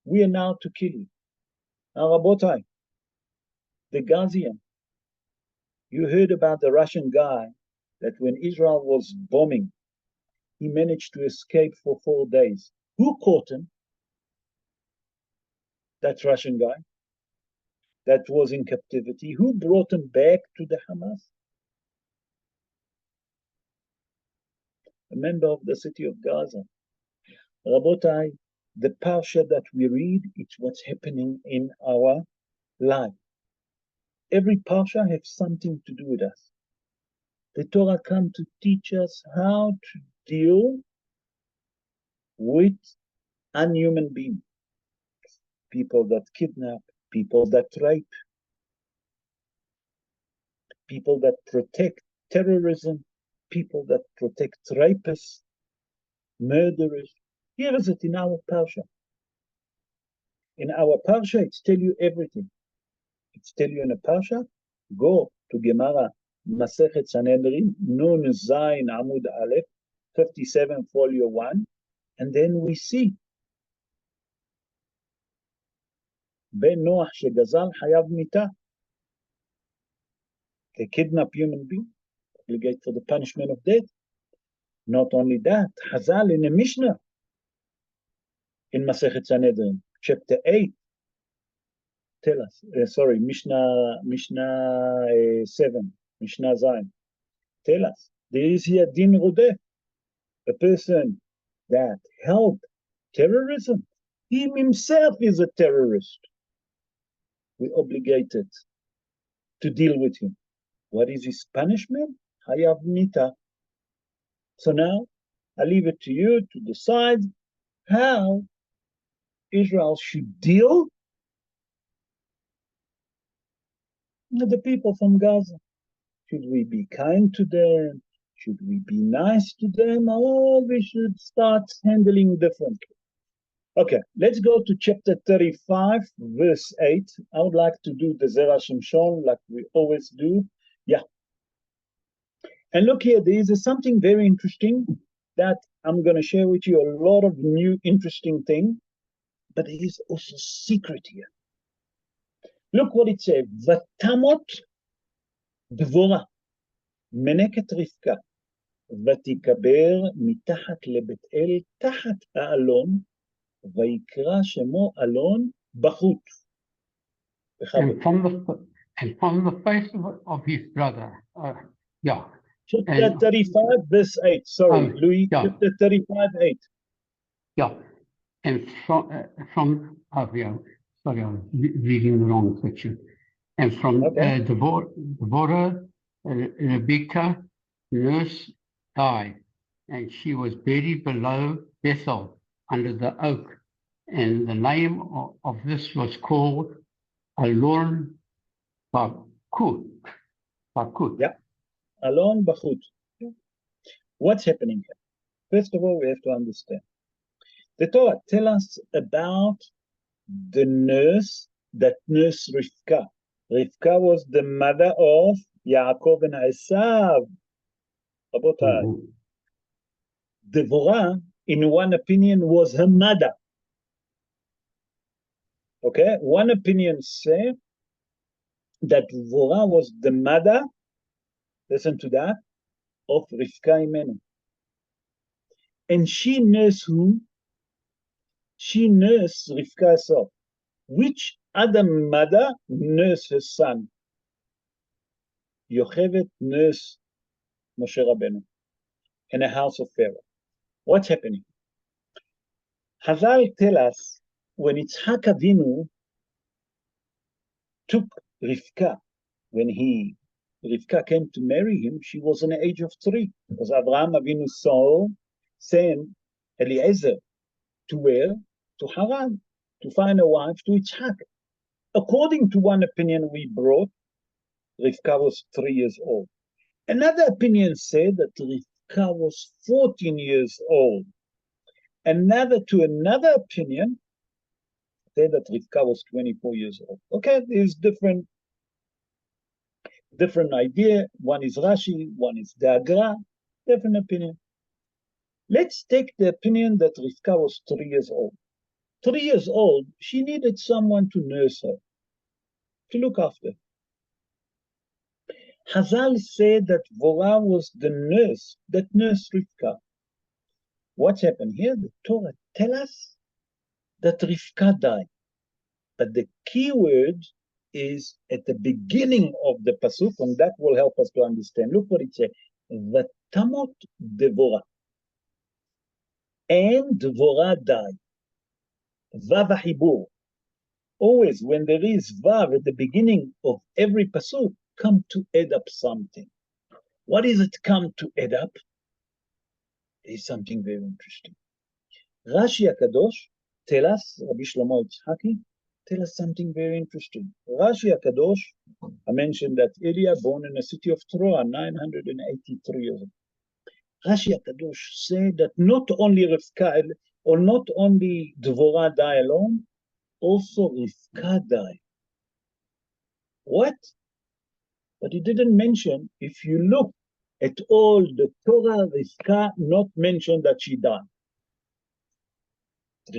We are now to kill you. Now, Rabotai, the Gazian, you heard about the Russian guy that when Israel was bombing, he managed to escape for 4 days. Who caught him? That Russian guy that was in captivity. Who brought him back to the Hamas? A member of the city of Gaza. Rabotai, the parsha that we read, it's what's happening in our life. Every parsha has something to do with us. The Torah comes to teach us how to deal with unhuman beings. People that kidnap, people that rape, people that protect terrorism, people that protect rapists, murderers. Here is it in our parsha. In our parsha, it's tell you everything. It's tell you in a parsha, go to Gemara Masechet Sanhedrin, Nun Zayin Amud Aleph, 57 folio 1, and then we see Ben Noach Shegazal Hayav Mita. They kidnap human beings, obligate for the punishment of death. Not only that, Hazal in a Mishnah, in Masechet Sanhedrin, chapter 8, tell us, Mishnah 7, Mishnah Zayin, tell us, there is here din rodef, a person that helped terrorism. He himself is a terrorist. We obligated to deal with him. What is his punishment? Hayav mita. So now, I leave it to you to decide how Israel should deal with the people from Gaza. Should we be kind to them? Should we be nice to them? Or we should start handling differently? Okay, let's go to chapter 35, verse 8. I would like to do the Zera Shimshon like we always do. Yeah. And look here, there is something very interesting that I'm going to share with you, a lot of new interesting things, but there is also secret here. Look what it says, Vatamot Dvora, Meneket Rivka, Vatikaber mitachat lebet el, tachat ha'alon, Vaikra shemo alon bachut. And from the face of his brother. Yeah. Chapter 35, verse 8. Sorry, Louis, yeah. chapter 35, 8. Yeah. And yeah, sorry, I was reading the wrong section. And from Deborah, Rebecca, nurse died, and she was buried below Bethel under the oak. And the name of this was called Alon Bakut. Yeah, Alon Bachut. What's happening here? First of all, we have to understand. The Torah tells us about the nurse that nursed Rivka. Rivka was the mother of Yaakov and Esav. Rabotai. Devorah, in one opinion, was her mother. Okay, one opinion says that Devorah was the mother, listen to that, of Rivka Imenu. And she nursed who? She nursed Rivka herself. Which other mother nursed her son? Yocheved nursed Moshe Rabbeinu in the house of Pharaoh. What's happening? Chazal tell us when Yitzhak Avinu took Rivka, when Rivka came to marry him, she was in the age of 3. Because Abraham Avinu saw send Eliezer to where? To Haran, to find a wife to Yitzhak. According to one opinion we brought, Rivka was 3 years old. Another opinion said that Rivka was 14 years old. Another opinion said that Rivka was 24 years old. Okay, there's different idea. One is Rashi, one is Dagra, different opinion. Let's take the opinion that Rivka was 3 years old. 3 years old, she needed someone to nurse her, to look after. Chazal said that Dvorah was the nurse that nursed Rivka. What's happened here? The Torah tells us that Rivka died. But the key word is at the beginning of the pasuk, and that will help us to understand. Look what it says. Vatamot Devorah. And Devorah died. Vav hibur. Always when there is Vav at the beginning of every pasuk, come to add up something. What is it come to add up? Is something very interesting. Rashi HaKadosh tell us, Rabbi Shlomo Yitzhaki, tell us something very interesting. Rashi HaKadosh, I mentioned that earlier, born in the city of Troa, 983 years ago. Rashi HaKadosh said that not only Rivka, or not only Dvorah died alone, also Rivka died. What? But he didn't mention, if you look at all the Torah, Rivka not mentioned that she died.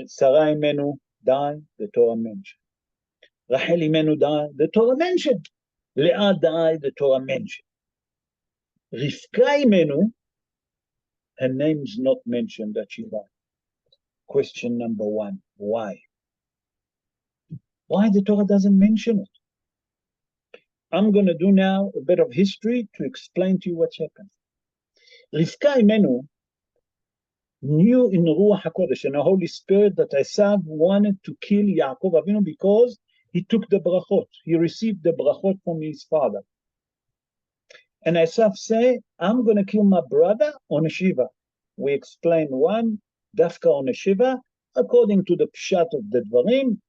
Sarah Imenu died, the Torah mentioned. Rachel Imenu died, the Torah mentioned. Leah died, the Torah mentioned. Rivka Imenu, her name is not mentioned that she died. Question number 1, why? Why the Torah doesn't mention it? I'm going to do now a bit of history to explain to you what's happened. Rivka Imenu knew in Ruach HaKodesh, in the Holy Spirit, that Esav wanted to kill Yaakov Avinu because he took the brachot. He received the brachot from his father. And Esav said, I'm going to kill my brother on a Shiva. We explain one, Dafka on a Shiva. According to the Pshat of the Dvarim,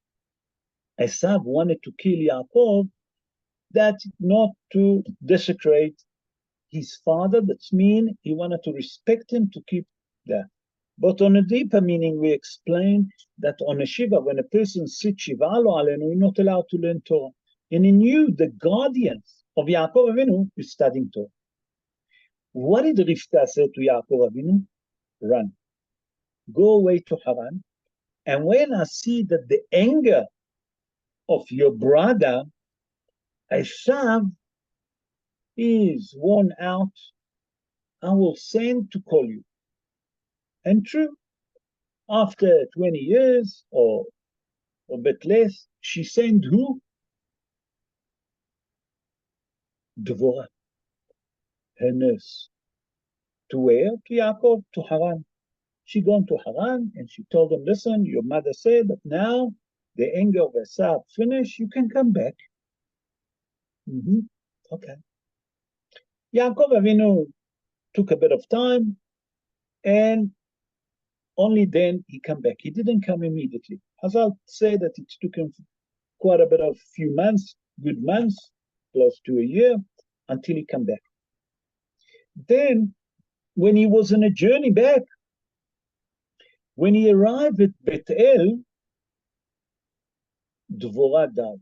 Esav wanted to kill Yaakov, that not to desecrate his father. That means he wanted to respect him, to keep that. But on a deeper meaning, we explain that on a Shiva, when a person sits Shiva lo alenu, he's not allowed to learn Torah. And he knew the guardians of Yaakov Avinu is studying Torah. What did Rivka say to Yaakov Avinu? Run. Go away to Haran. And when I see that the anger of your brother, Esav, is worn out, I will send to call you. And true, after 20 years or a bit less, she sent who? Devorah, her nurse. To where? To Yaakov, to Haran. She gone to Haran and she told him, listen, your mother said that now the anger of Esav finished, you can come back. Okay. Yaakov Avinu took a bit of time and only then he came back. He didn't come immediately. Hazal say that it took him quite a bit of few months, good months, close to a year, until he came back. Then, when he was on a journey back, when he arrived at Bethel, Dvorah died.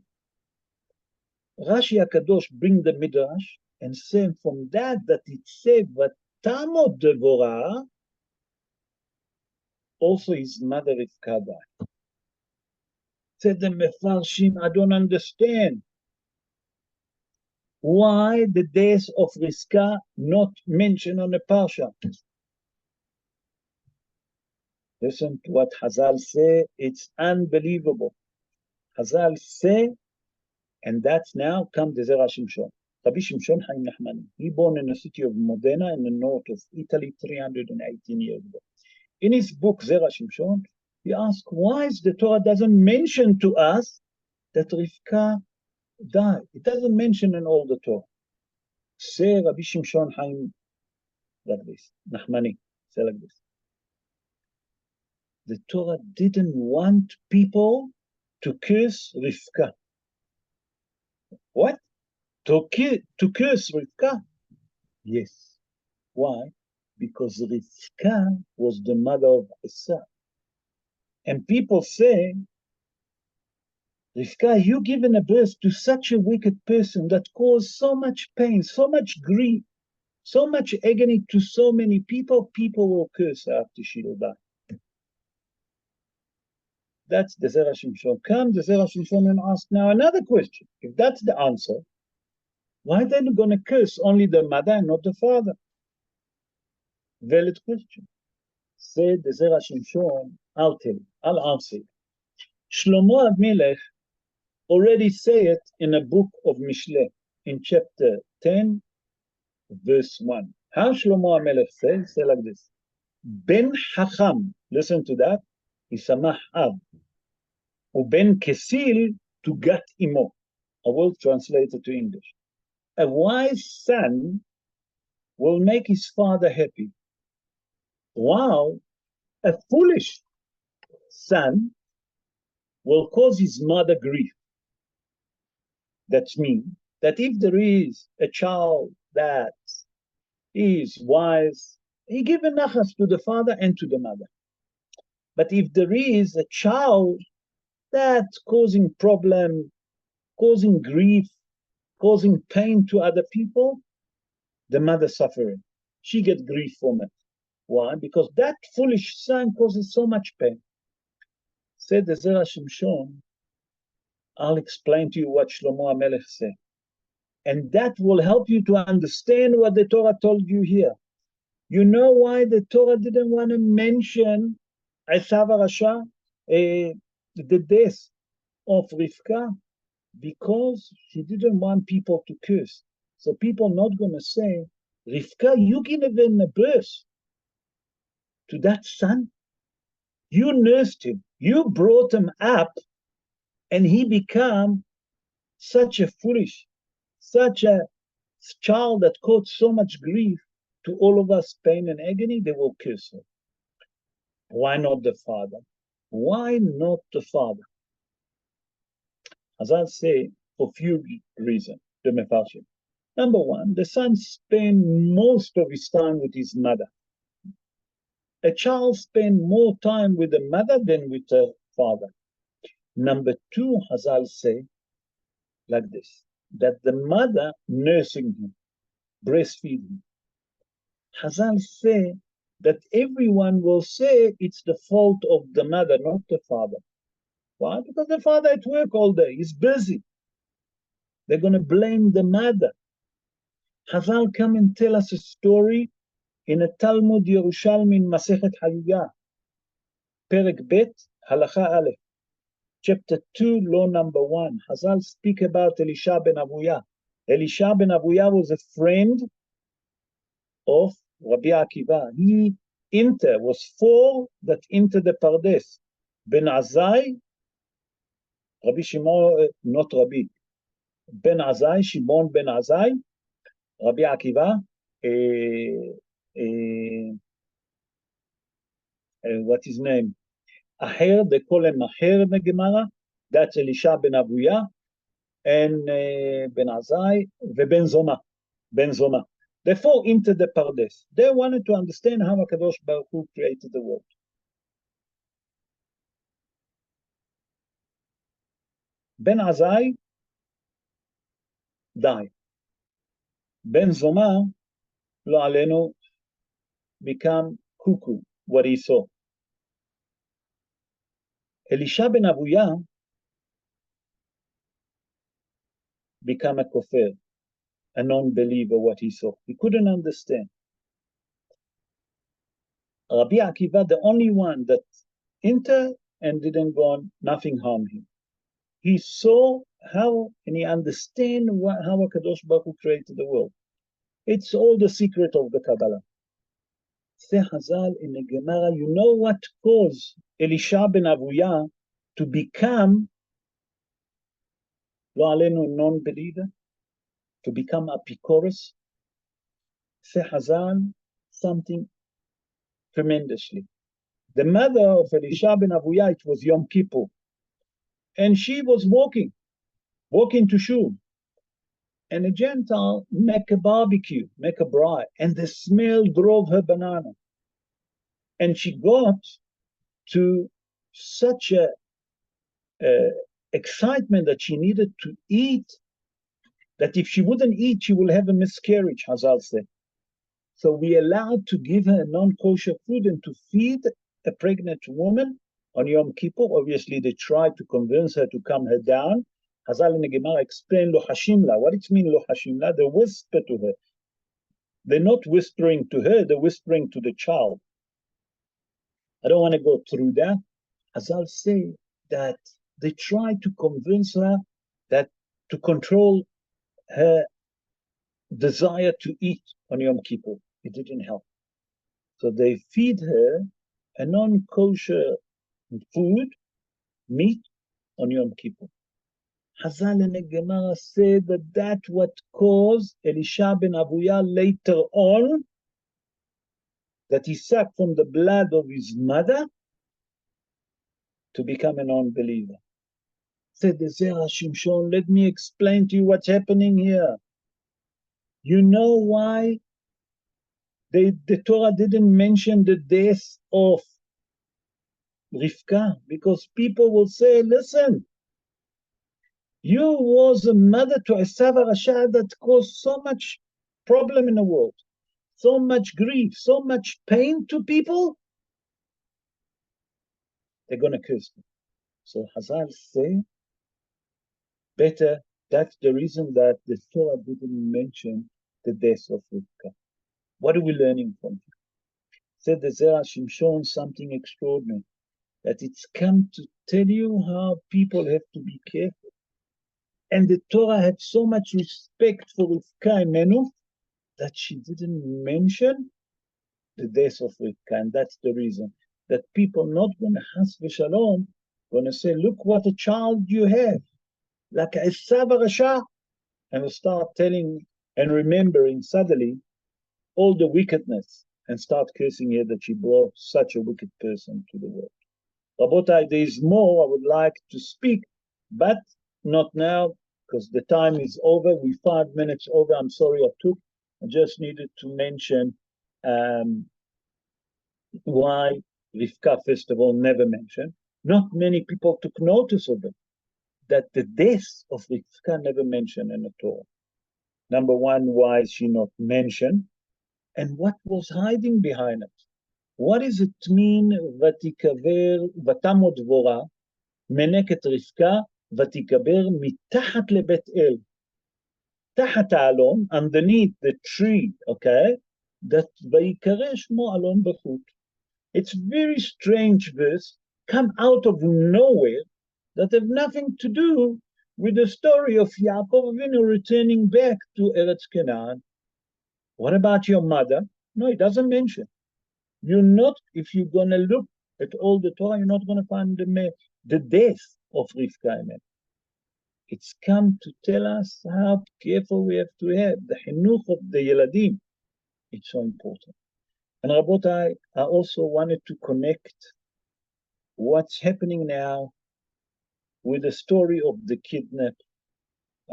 Rashi HaKadosh bring the Midrash and say from that it said, Vatamo Dvorah, also his mother Rivka died. Said the Mefarshim, I don't understand. Why the death of Rivka not mentioned on the Parsha? Listen to what Hazal say, it's unbelievable. Hazal say, and that's now come the Zera Shimshon. Rabbi Shimshon Haim Nachmani. He born in the city of Modena in the north of Italy 318 years ago. In his book Zera Shimshon, he asked, why is the Torah doesn't mention to us that Rivka died? It doesn't mention in all the Torah. Say Rabbi Shimshon Haim like this, Nachmani, say like this. The Torah didn't want people to curse Rivka. What? To curse Rivka? Yes. Why? Because Rivka was the mother of Esav. And people say, Rivka, you given a birth to such a wicked person that caused so much pain, so much grief, so much agony to so many people, people will curse her after she will die. That's the Zera Shimshon. Come the Zera Shimshon and ask now another question. If that's the answer, why are they going to curse only the mother and not the father? Valid question. Said the Zera Shimshon, I'll tell you, I'll answer you. Shlomo HaMelech already say it in a book of Mishleh, in chapter 10, verse 1. How Shlomo HaMelech says, say like this. Ben Hacham, listen to that, Yisamach Av, Uben Kesil to Gat Imo. I will translate it to English. A wise son will make his father happy, while a foolish son will cause his mother grief. That means that if there is a child that is wise, he gives a nachas to the father and to the mother. But if there is a child that's causing problem, causing grief, causing pain to other people, the mother suffering. She gets grief from it. Why? Because that foolish son causes so much pain. Said the Zera Shimshon, I'll explain to you what Shlomo HaMelech said. And that will help you to understand what the Torah told you here. You know why the Torah didn't want to mention Esav HaRasha, the death of Rivka? Because she didn't want people to curse. So people not going to say, Rivka, you given a birth to that son. You nursed him. You brought him up, and he became such a foolish, such a child that caused so much grief to all of us, pain and agony, they will curse her. Why not the father? Why not the father? As I say, for few reasons, the Mefarshim. Number one, the son spent most of his time with his mother. A child spends more time with the mother than with the father. Number two, Hazal say, like this, that the mother nursing him, breastfeeding him. Chazal say that everyone will say it's the fault of the mother, not the father. Why? Because the father at work all day, he's busy. They're going to blame the mother. Chazal come and tell us a story in a Talmud Yerushalmi in Masechet Hayugah, Perek Bet, Halacha Aleph, chapter 2, law number 1. Chazal speak about Elisha ben Avuya. Elisha ben Avuya was a friend of Rabbi Akiva. He was 4 that entered the Pardes. Ben Azai, Rabbi Shimon, not Rabbi. Ben Azai, Shimon ben Azai, Rabbi Akiva, what his name? Aher, they call him Aher in the Gemara. That's Elisha ben Avuya, and Ben Azai, Ben Zoma. Ben Zoma. The 4 entered the Pardes. They wanted to understand how HaKadosh Baruch Hu created the world. Ben Azai died. Ben Zoma, lo alenu, become cuckoo, what he saw. Elisha ben Avuya become a kofir, a non-believer, what he saw. He couldn't understand. Rabbi Akiva, the only one that entered and didn't go on, nothing harmed him. He saw how, and he understand how HaKadosh Baruch Hu created the world. It's all the secret of the Kabbalah. Say Hazal in the Gemara, you know what caused Elisha ben Avuya to become, lo alenu, non-believer, to become Apicorus? Say Hazal, something tremendously. The mother of Elisha ben Avuya, it was Yom Kippur, and she was walking to shul, and a Gentile make a barbecue, make a braai, and the smell drove her banana, and she got to such a excitement that she needed to eat, that if she wouldn't eat, she will have a miscarriage, Hazal said. So we allowed to give her non-kosher food and to feed a pregnant woman on Yom Kippur. Obviously, they tried to convince her to calm her down. Hazal in the Gemara explained lo hashimla. What it means lo hashimla? They whisper to her. They're not whispering to her, they're whispering to the child. I don't want to go through that. Hazal say that they tried to convince her that to control her desire to eat on Yom Kippur. It didn't help. So they feed her a non-kosher food, meat, on Yom Kippur. Hazal and the Gemara said that that's what caused Elisha ben Avuya later on, that he sucked from the blood of his mother to become a non-believer. Said the Zera Shimshon, let me explain to you what's happening here. You know why the Torah didn't mention the death of Rivka? Because people will say, listen, you was a mother to a Sava Rasha that caused so much problem in the world, so much grief, so much pain to people. They're going to curse them. So Hazal say, better, that's the reason that the Torah didn't mention the death of Rivka. What are we learning from here? Said the Zera Shimshon something extraordinary, that it's come to tell you how people have to be careful. And the Torah had so much respect for Rivka Imenu that she didn't mention the death of Rivka. And that's the reason that people not going to has v'shalom, going to say, look what a child you have, like a Sava Rasha, and will start telling and remembering suddenly all the wickedness and start cursing her that she brought such a wicked person to the world. Rabotai, there is more I would like to speak, but not now, because the time is over. We're 5 minutes over. I'm sorry I took. I just needed to mention why Rivka, first of all, never mentioned. Not many people took notice of it, that the death of Rivka never mentioned in the Torah. Number one, why is she not mentioned? And what was hiding behind it? What does it mean, ותמות דבורה, מנקת רבקה, ותיקבר מתחת לבית אל. תחת האלון, underneath the tree, okay? that ויקרא שמו אלון בחוט. It's very strange verse, come out of nowhere, that have nothing to do with the story of Yaakov Avinu returning back to Eretz Canaan. What about your mother? No, it doesn't mention. You're not, if you're going to look at all the Torah, you're not going to find the death of Rivka. It's come to tell us how careful we have to have. The chinuch of the Yeladim, it's so important. And Rabotai, I also wanted to connect what's happening now with the story of the kidnap.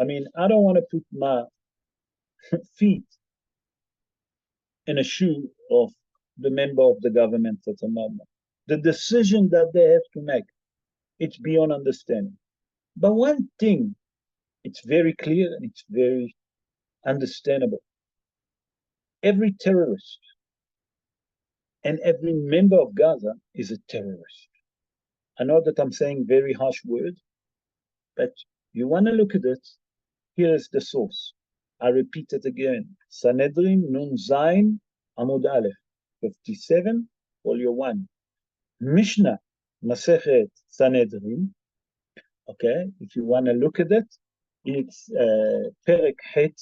I mean, I don't want to put my feet in a shoe of the member of the government for the moment. The decision that they have to make, it's beyond understanding. But one thing, it's very clear and it's very understandable. Every terrorist and every member of Gaza is a terrorist. I know that I'm saying very harsh words, but you want to look at it, here is the source. I repeat it again. Sanhedrin Nun Zayin Amud Aleph, 57, folio 1. Mishnah Masechet Sanhedrin. Okay, if you want to look at it, it's Perek Het,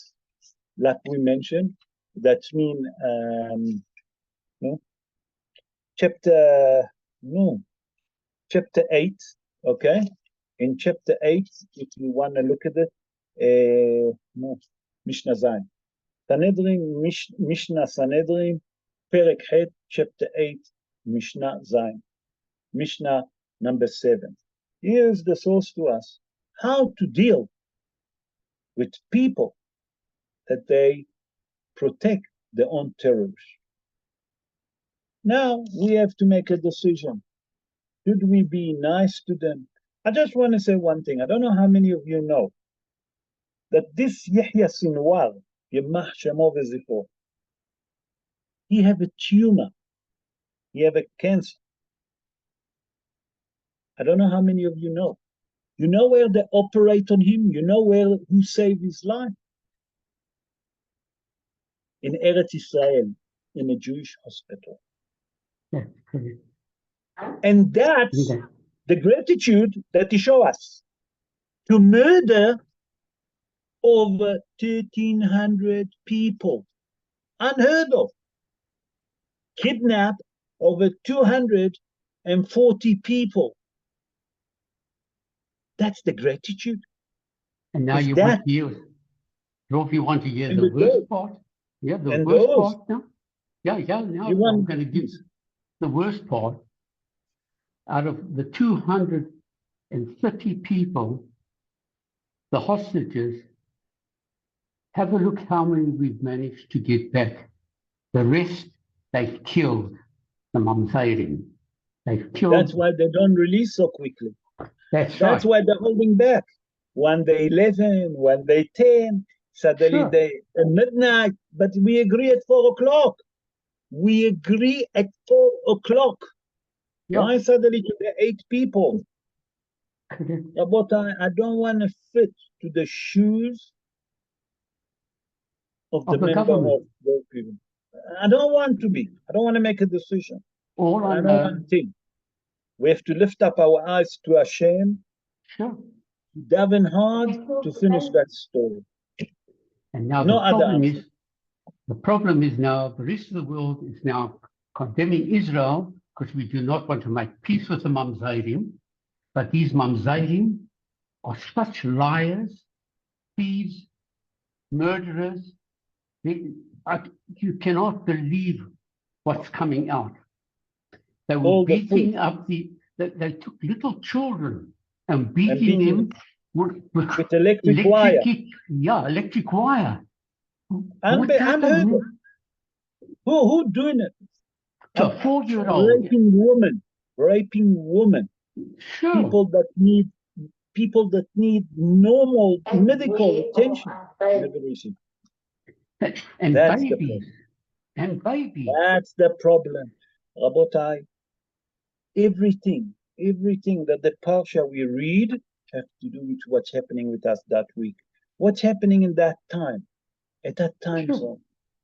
like we mentioned. That means chapter 8. Okay, in chapter 8, if you want to look at it, Mishnah Zayin. Sanhedrin, Mishnah Sanhedrin, Perek Het, chapter 8, Mishnah Zayin. Mishnah number 7. Here's the source to us. How to deal with people that they protect their own terrorists. Now we have to make a decision. Should we be nice to them? I just want to say one thing. I don't know how many of you know that this Yahya Sinwar, Yemach Shemo v'Zichro, he have a tumor. He have a cancer. I don't know how many of you know. You know where they operate on him? You know who saved his life? In Eretz Israel, in a Jewish hospital. That's correct. And that's the gratitude that he show us. To murder over 1,300 people. Unheard of. Kidnap over 240 people. That's the gratitude. And now you want to hear, Rolf, you want to hear the worst part? Yeah, the worst part now? Yeah, now I'm going to give the worst part. Out of the 230 people, the hostages, have a look how many we've managed to get back. The rest, they've killed the Mamzairim. They've killed. That's why they don't release so quickly. That's right. Why they're holding back. One day 11, one day 10, suddenly they at midnight. But we agree at 4 o'clock. We agree at 4 o'clock. Yeah. Why suddenly to the 8 people? But I don't want to fit to the shoes of the member of those people. I don't want to be. I don't want to make a decision. All I know one thing. We have to lift up our eyes to Hashem, daven hard to finish that story. And now the problem is now the rest of the world is now condemning Israel because we do not want to make peace with the Mamzairim. But these Mamzairim are such liars, thieves, murderers. You cannot believe what's coming out. They were beating up they took little children and beating them with electric wire. Yeah, electric wire. Unheard of. Who doing it? A 4-year-old. Raping women. Sure. People that need normal medical attention. And babies. and babies. That's the problem. Rabotai, everything that the Parsha we read have to do with what's happening with us that week. What's happening in that time, at that time Sure. zone.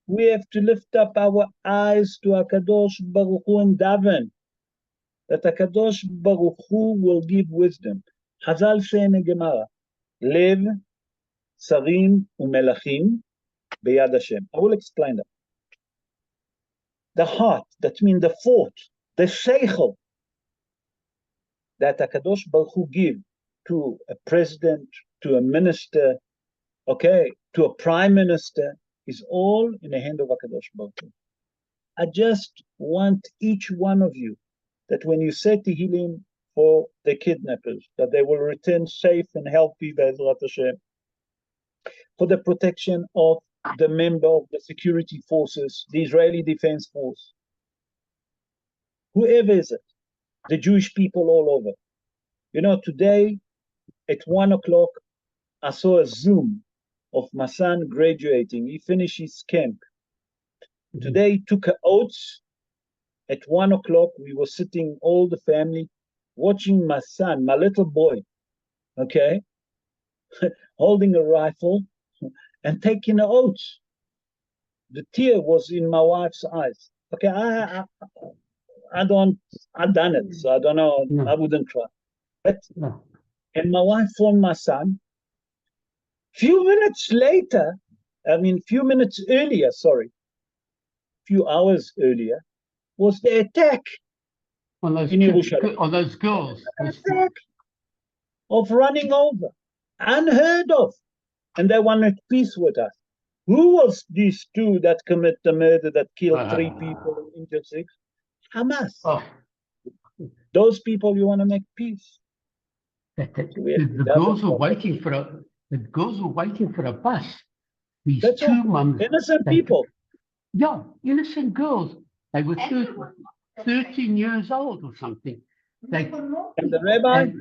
We have to lift up our eyes to HaKadosh Baruch Hu and daven that HaKadosh Baruch Hu will give wisdom. Chazal say in the Gemara, Lev, Sarim, Umelachim, Beyad Hashem. I will explain that. The heart, that means the thought, the seichel, that HaKadosh Baruch Hu give to a president, to a minister, okay, to a prime minister, is all in the hand of HaKadosh Baruch Hu. I just want each one of you that when you say Tehillim for the kidnappers, that they will return safe and healthy, Be'ezrat Hashem, for the protection of the member of the security forces, the Israeli Defense Force, whoever is it, the Jewish people all over. You know, today at 1 o'clock, I saw a Zoom of my son graduating. He finished his camp. Today he took an oath. At 1 o'clock, we were sitting, all the family, watching my son, my little boy, okay, holding a rifle and taking an oath. The tear was in my wife's eyes. Okay, I done it, so I don't know, No. I wouldn't cry. But, No. and my wife phoned my son. Few minutes earlier, was the attack On those in kids, Yerushalayim. on those girls. Attack of running over, unheard of, and they wanted peace with us. Who was these two that commit the murder that killed 3 people and injured 6? Hamas. Oh, Those people you want to make peace. the girls were waiting for a bus. These That's two all. mums, Innocent they- people. yeah, innocent girls. They were 13 years old or something. They, And the rabbi, and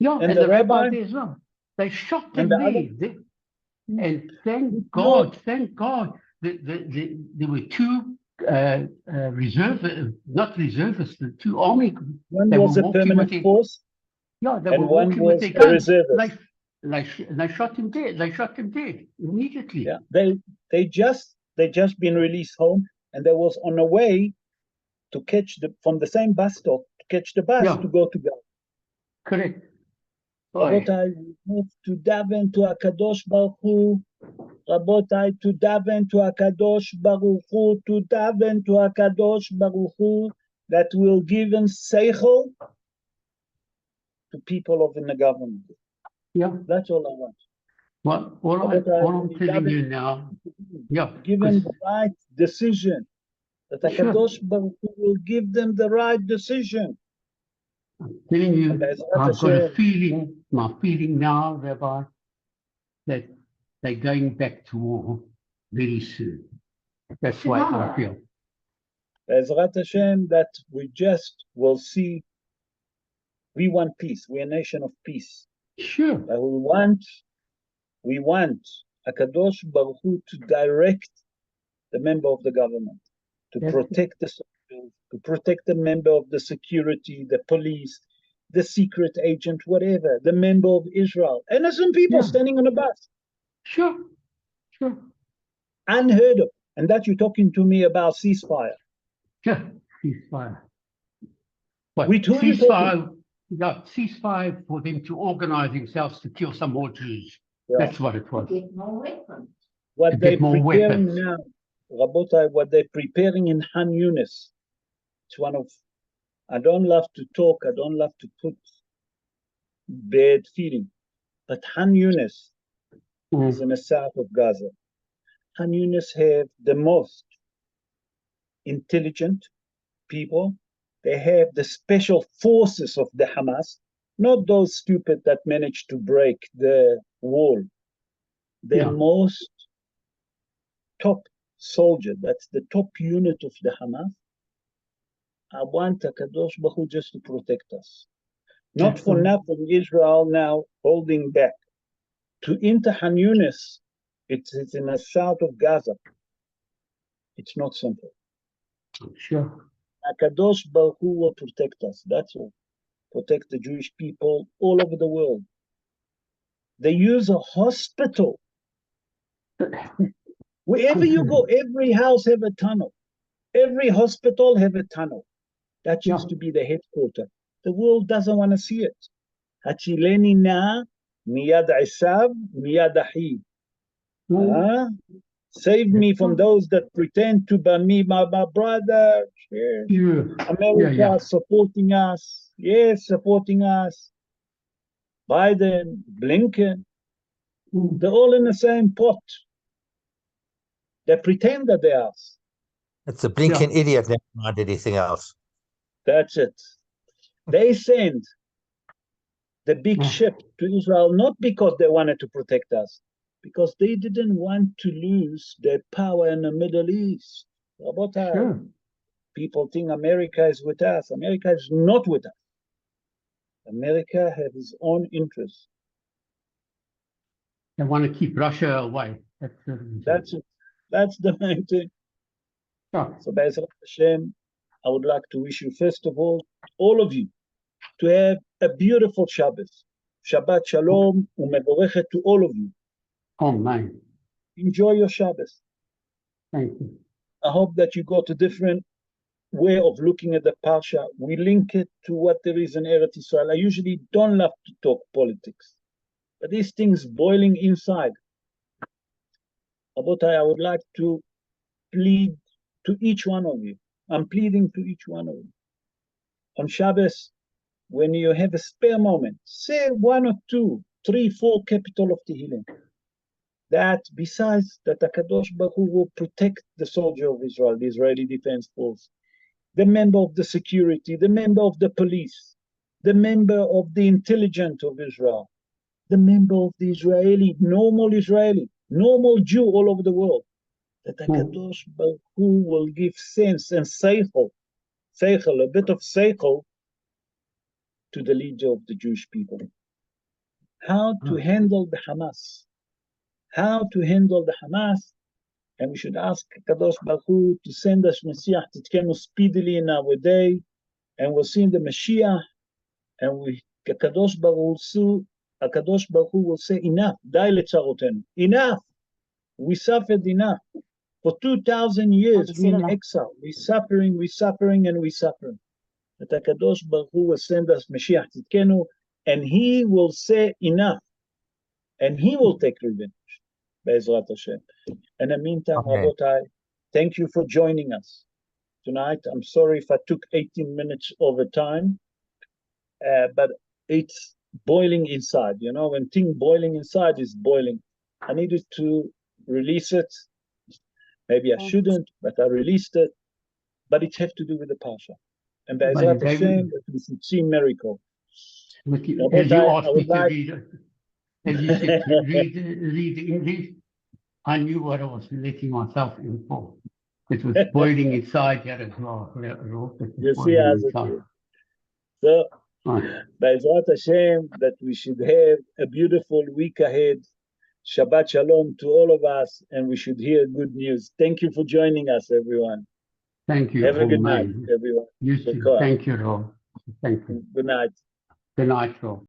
the the rabbi rabbi, there as well. They shot and them the there. And thank Lord. God, there were 2 not reservists, the 2 army. one They was were a walking permanent with it. force, Yeah, they and were one walking with was their a guns. reservist. They shot him dead. They shot him dead immediately. Yeah, they just been released home, and they was on a way to catch from the same bus stop to catch the bus Yeah. to go to Gaza. Correct. Rabotai, we have to daven to HaKadosh Baruch Hu. Rabotai, to daven to HaKadosh Baruch Hu, to daven to HaKadosh Baruch Hu, that will give them seichel to people of the government. Yeah. That's all I want. Well, all I'm telling you now, yeah, Give them the right decision. That HaKadosh Baruch Hu will give them the right decision. I'm telling you, And Be'ezrat I've got a Hashem, feeling, my feeling now, Rabbi, that they're going back to war very soon. That's why I feel. Be'ezrat Hashem, that we just will see. We want peace. We're a nation of peace. Sure. But we want HaKadosh Baruch Hu to direct the member of the government, to Yes. protect the soldiers, to protect the member of the security, the police, the secret agent, whatever, the member of Israel. Innocent people Yeah. standing on a bus. Sure. Unheard of. And that you're talking to me about ceasefire. Sure. Ceasefire. What? With who you Ceasefire. Yeah, ceasefire for them to organize themselves to kill some more Jews. Yeah. That's what it was. Get more weapons. What To they're get more preparing weapons. now, Rabotai, what they're preparing in Han Yunis, it's one of, I don't love to talk, I don't love to put bad feeling, but Han Yunis is in the south of Gaza. Han Yunis have the most intelligent people. They have the special forces of the Hamas, not those stupid that managed to break the wall. The Yeah. most top soldier, that's the top unit of the Hamas. I want HaKadosh Baruch Hu just to protect us. Not for nothing, Israel now holding back. To enter Han Yunis, it's in the south of Gaza. It's not simple. Sure. HaKadosh Baruch Hu will protect us. That's all. Protect the Jewish people all over the world. They use a hospital. Wherever you go, every house have a tunnel. Every hospital have a tunnel. That used to be the headquarters. The world doesn't want to see it. Hachileni na miyad isav miyad ahi. Save me from those that pretend to be me, my brother. Yes. America supporting us. Yes, supporting us. Biden, Blinken, they're all in the same pot. They pretend that they are. It's a blinking idiot, never mind anything else. That's it. They send the big ship to Israel not because they wanted to protect us, because they didn't want to lose their power in the Middle East. Sure. People think America is with us. America is not with us. America has its own interests. They want to keep Russia away. That's it. That's the main thing. Sure. So, Be'ezrat Hashem, I would like to wish you, first of all of you, to have a beautiful Shabbos. Shabbat Shalom u'mevorechet to all of you. Amen. Enjoy your Shabbos. Thank you. I hope that you got a different way of looking at the Parsha. We link it to what there is in Eretz Israel. I usually don't love to talk politics, but these things boiling inside. Abotai, I would like to plead to each one of you. I'm pleading to each one of you. On Shabbos, when you have a spare moment, say 1 or 2, 3, 4 capital of Tehillim. That besides that HaKadosh Baruch Hu will protect the soldier of Israel, the Israeli Defense Force, the member of the security, the member of the police, the member of the intelligence of Israel, the member of the Israeli, normal Jew all over the world, that HaKadosh Baruch Hu will give sense and seichel, a bit of seichel to the leader of the Jewish people. How to handle the Hamas. And we should ask Kadosh Baruch Hu to send us Mashiach Titkenu speedily in our day, and we'll see the Mashiach, and Kadosh Baruch Hu will say, enough, dai letzarotenu, enough, we suffered enough. For 2,000 years we're in exile, we're suffering, and we're suffering. That Kadosh Baruch Hu will send us Mashiach Titkenu, and he will say enough, and he will take revenge. Be'ezrat Hashem. In the meantime, Rabotai, thank you for joining us tonight. I'm sorry if I took 18 minutes over time, but it's boiling inside. You know, when thing boiling inside is boiling. I needed to release it. Maybe I shouldn't, but I released it. But it has to do with the Parsha. And Be'ezrat Hashem, that we should see miracle. As you asked me to read it, as you said to read the English, I knew what I was letting myself in for. It was boiling inside here as well. You see, as it is. So, Be'ezrat Hashem, that we should have a beautiful week ahead. Shabbat Shalom to all of us, and we should hear good news. Thank you for joining us, everyone. Thank you. Have a good night, everyone. You too. Thank you, Rob. Thank you. Good night. Good night, Rob.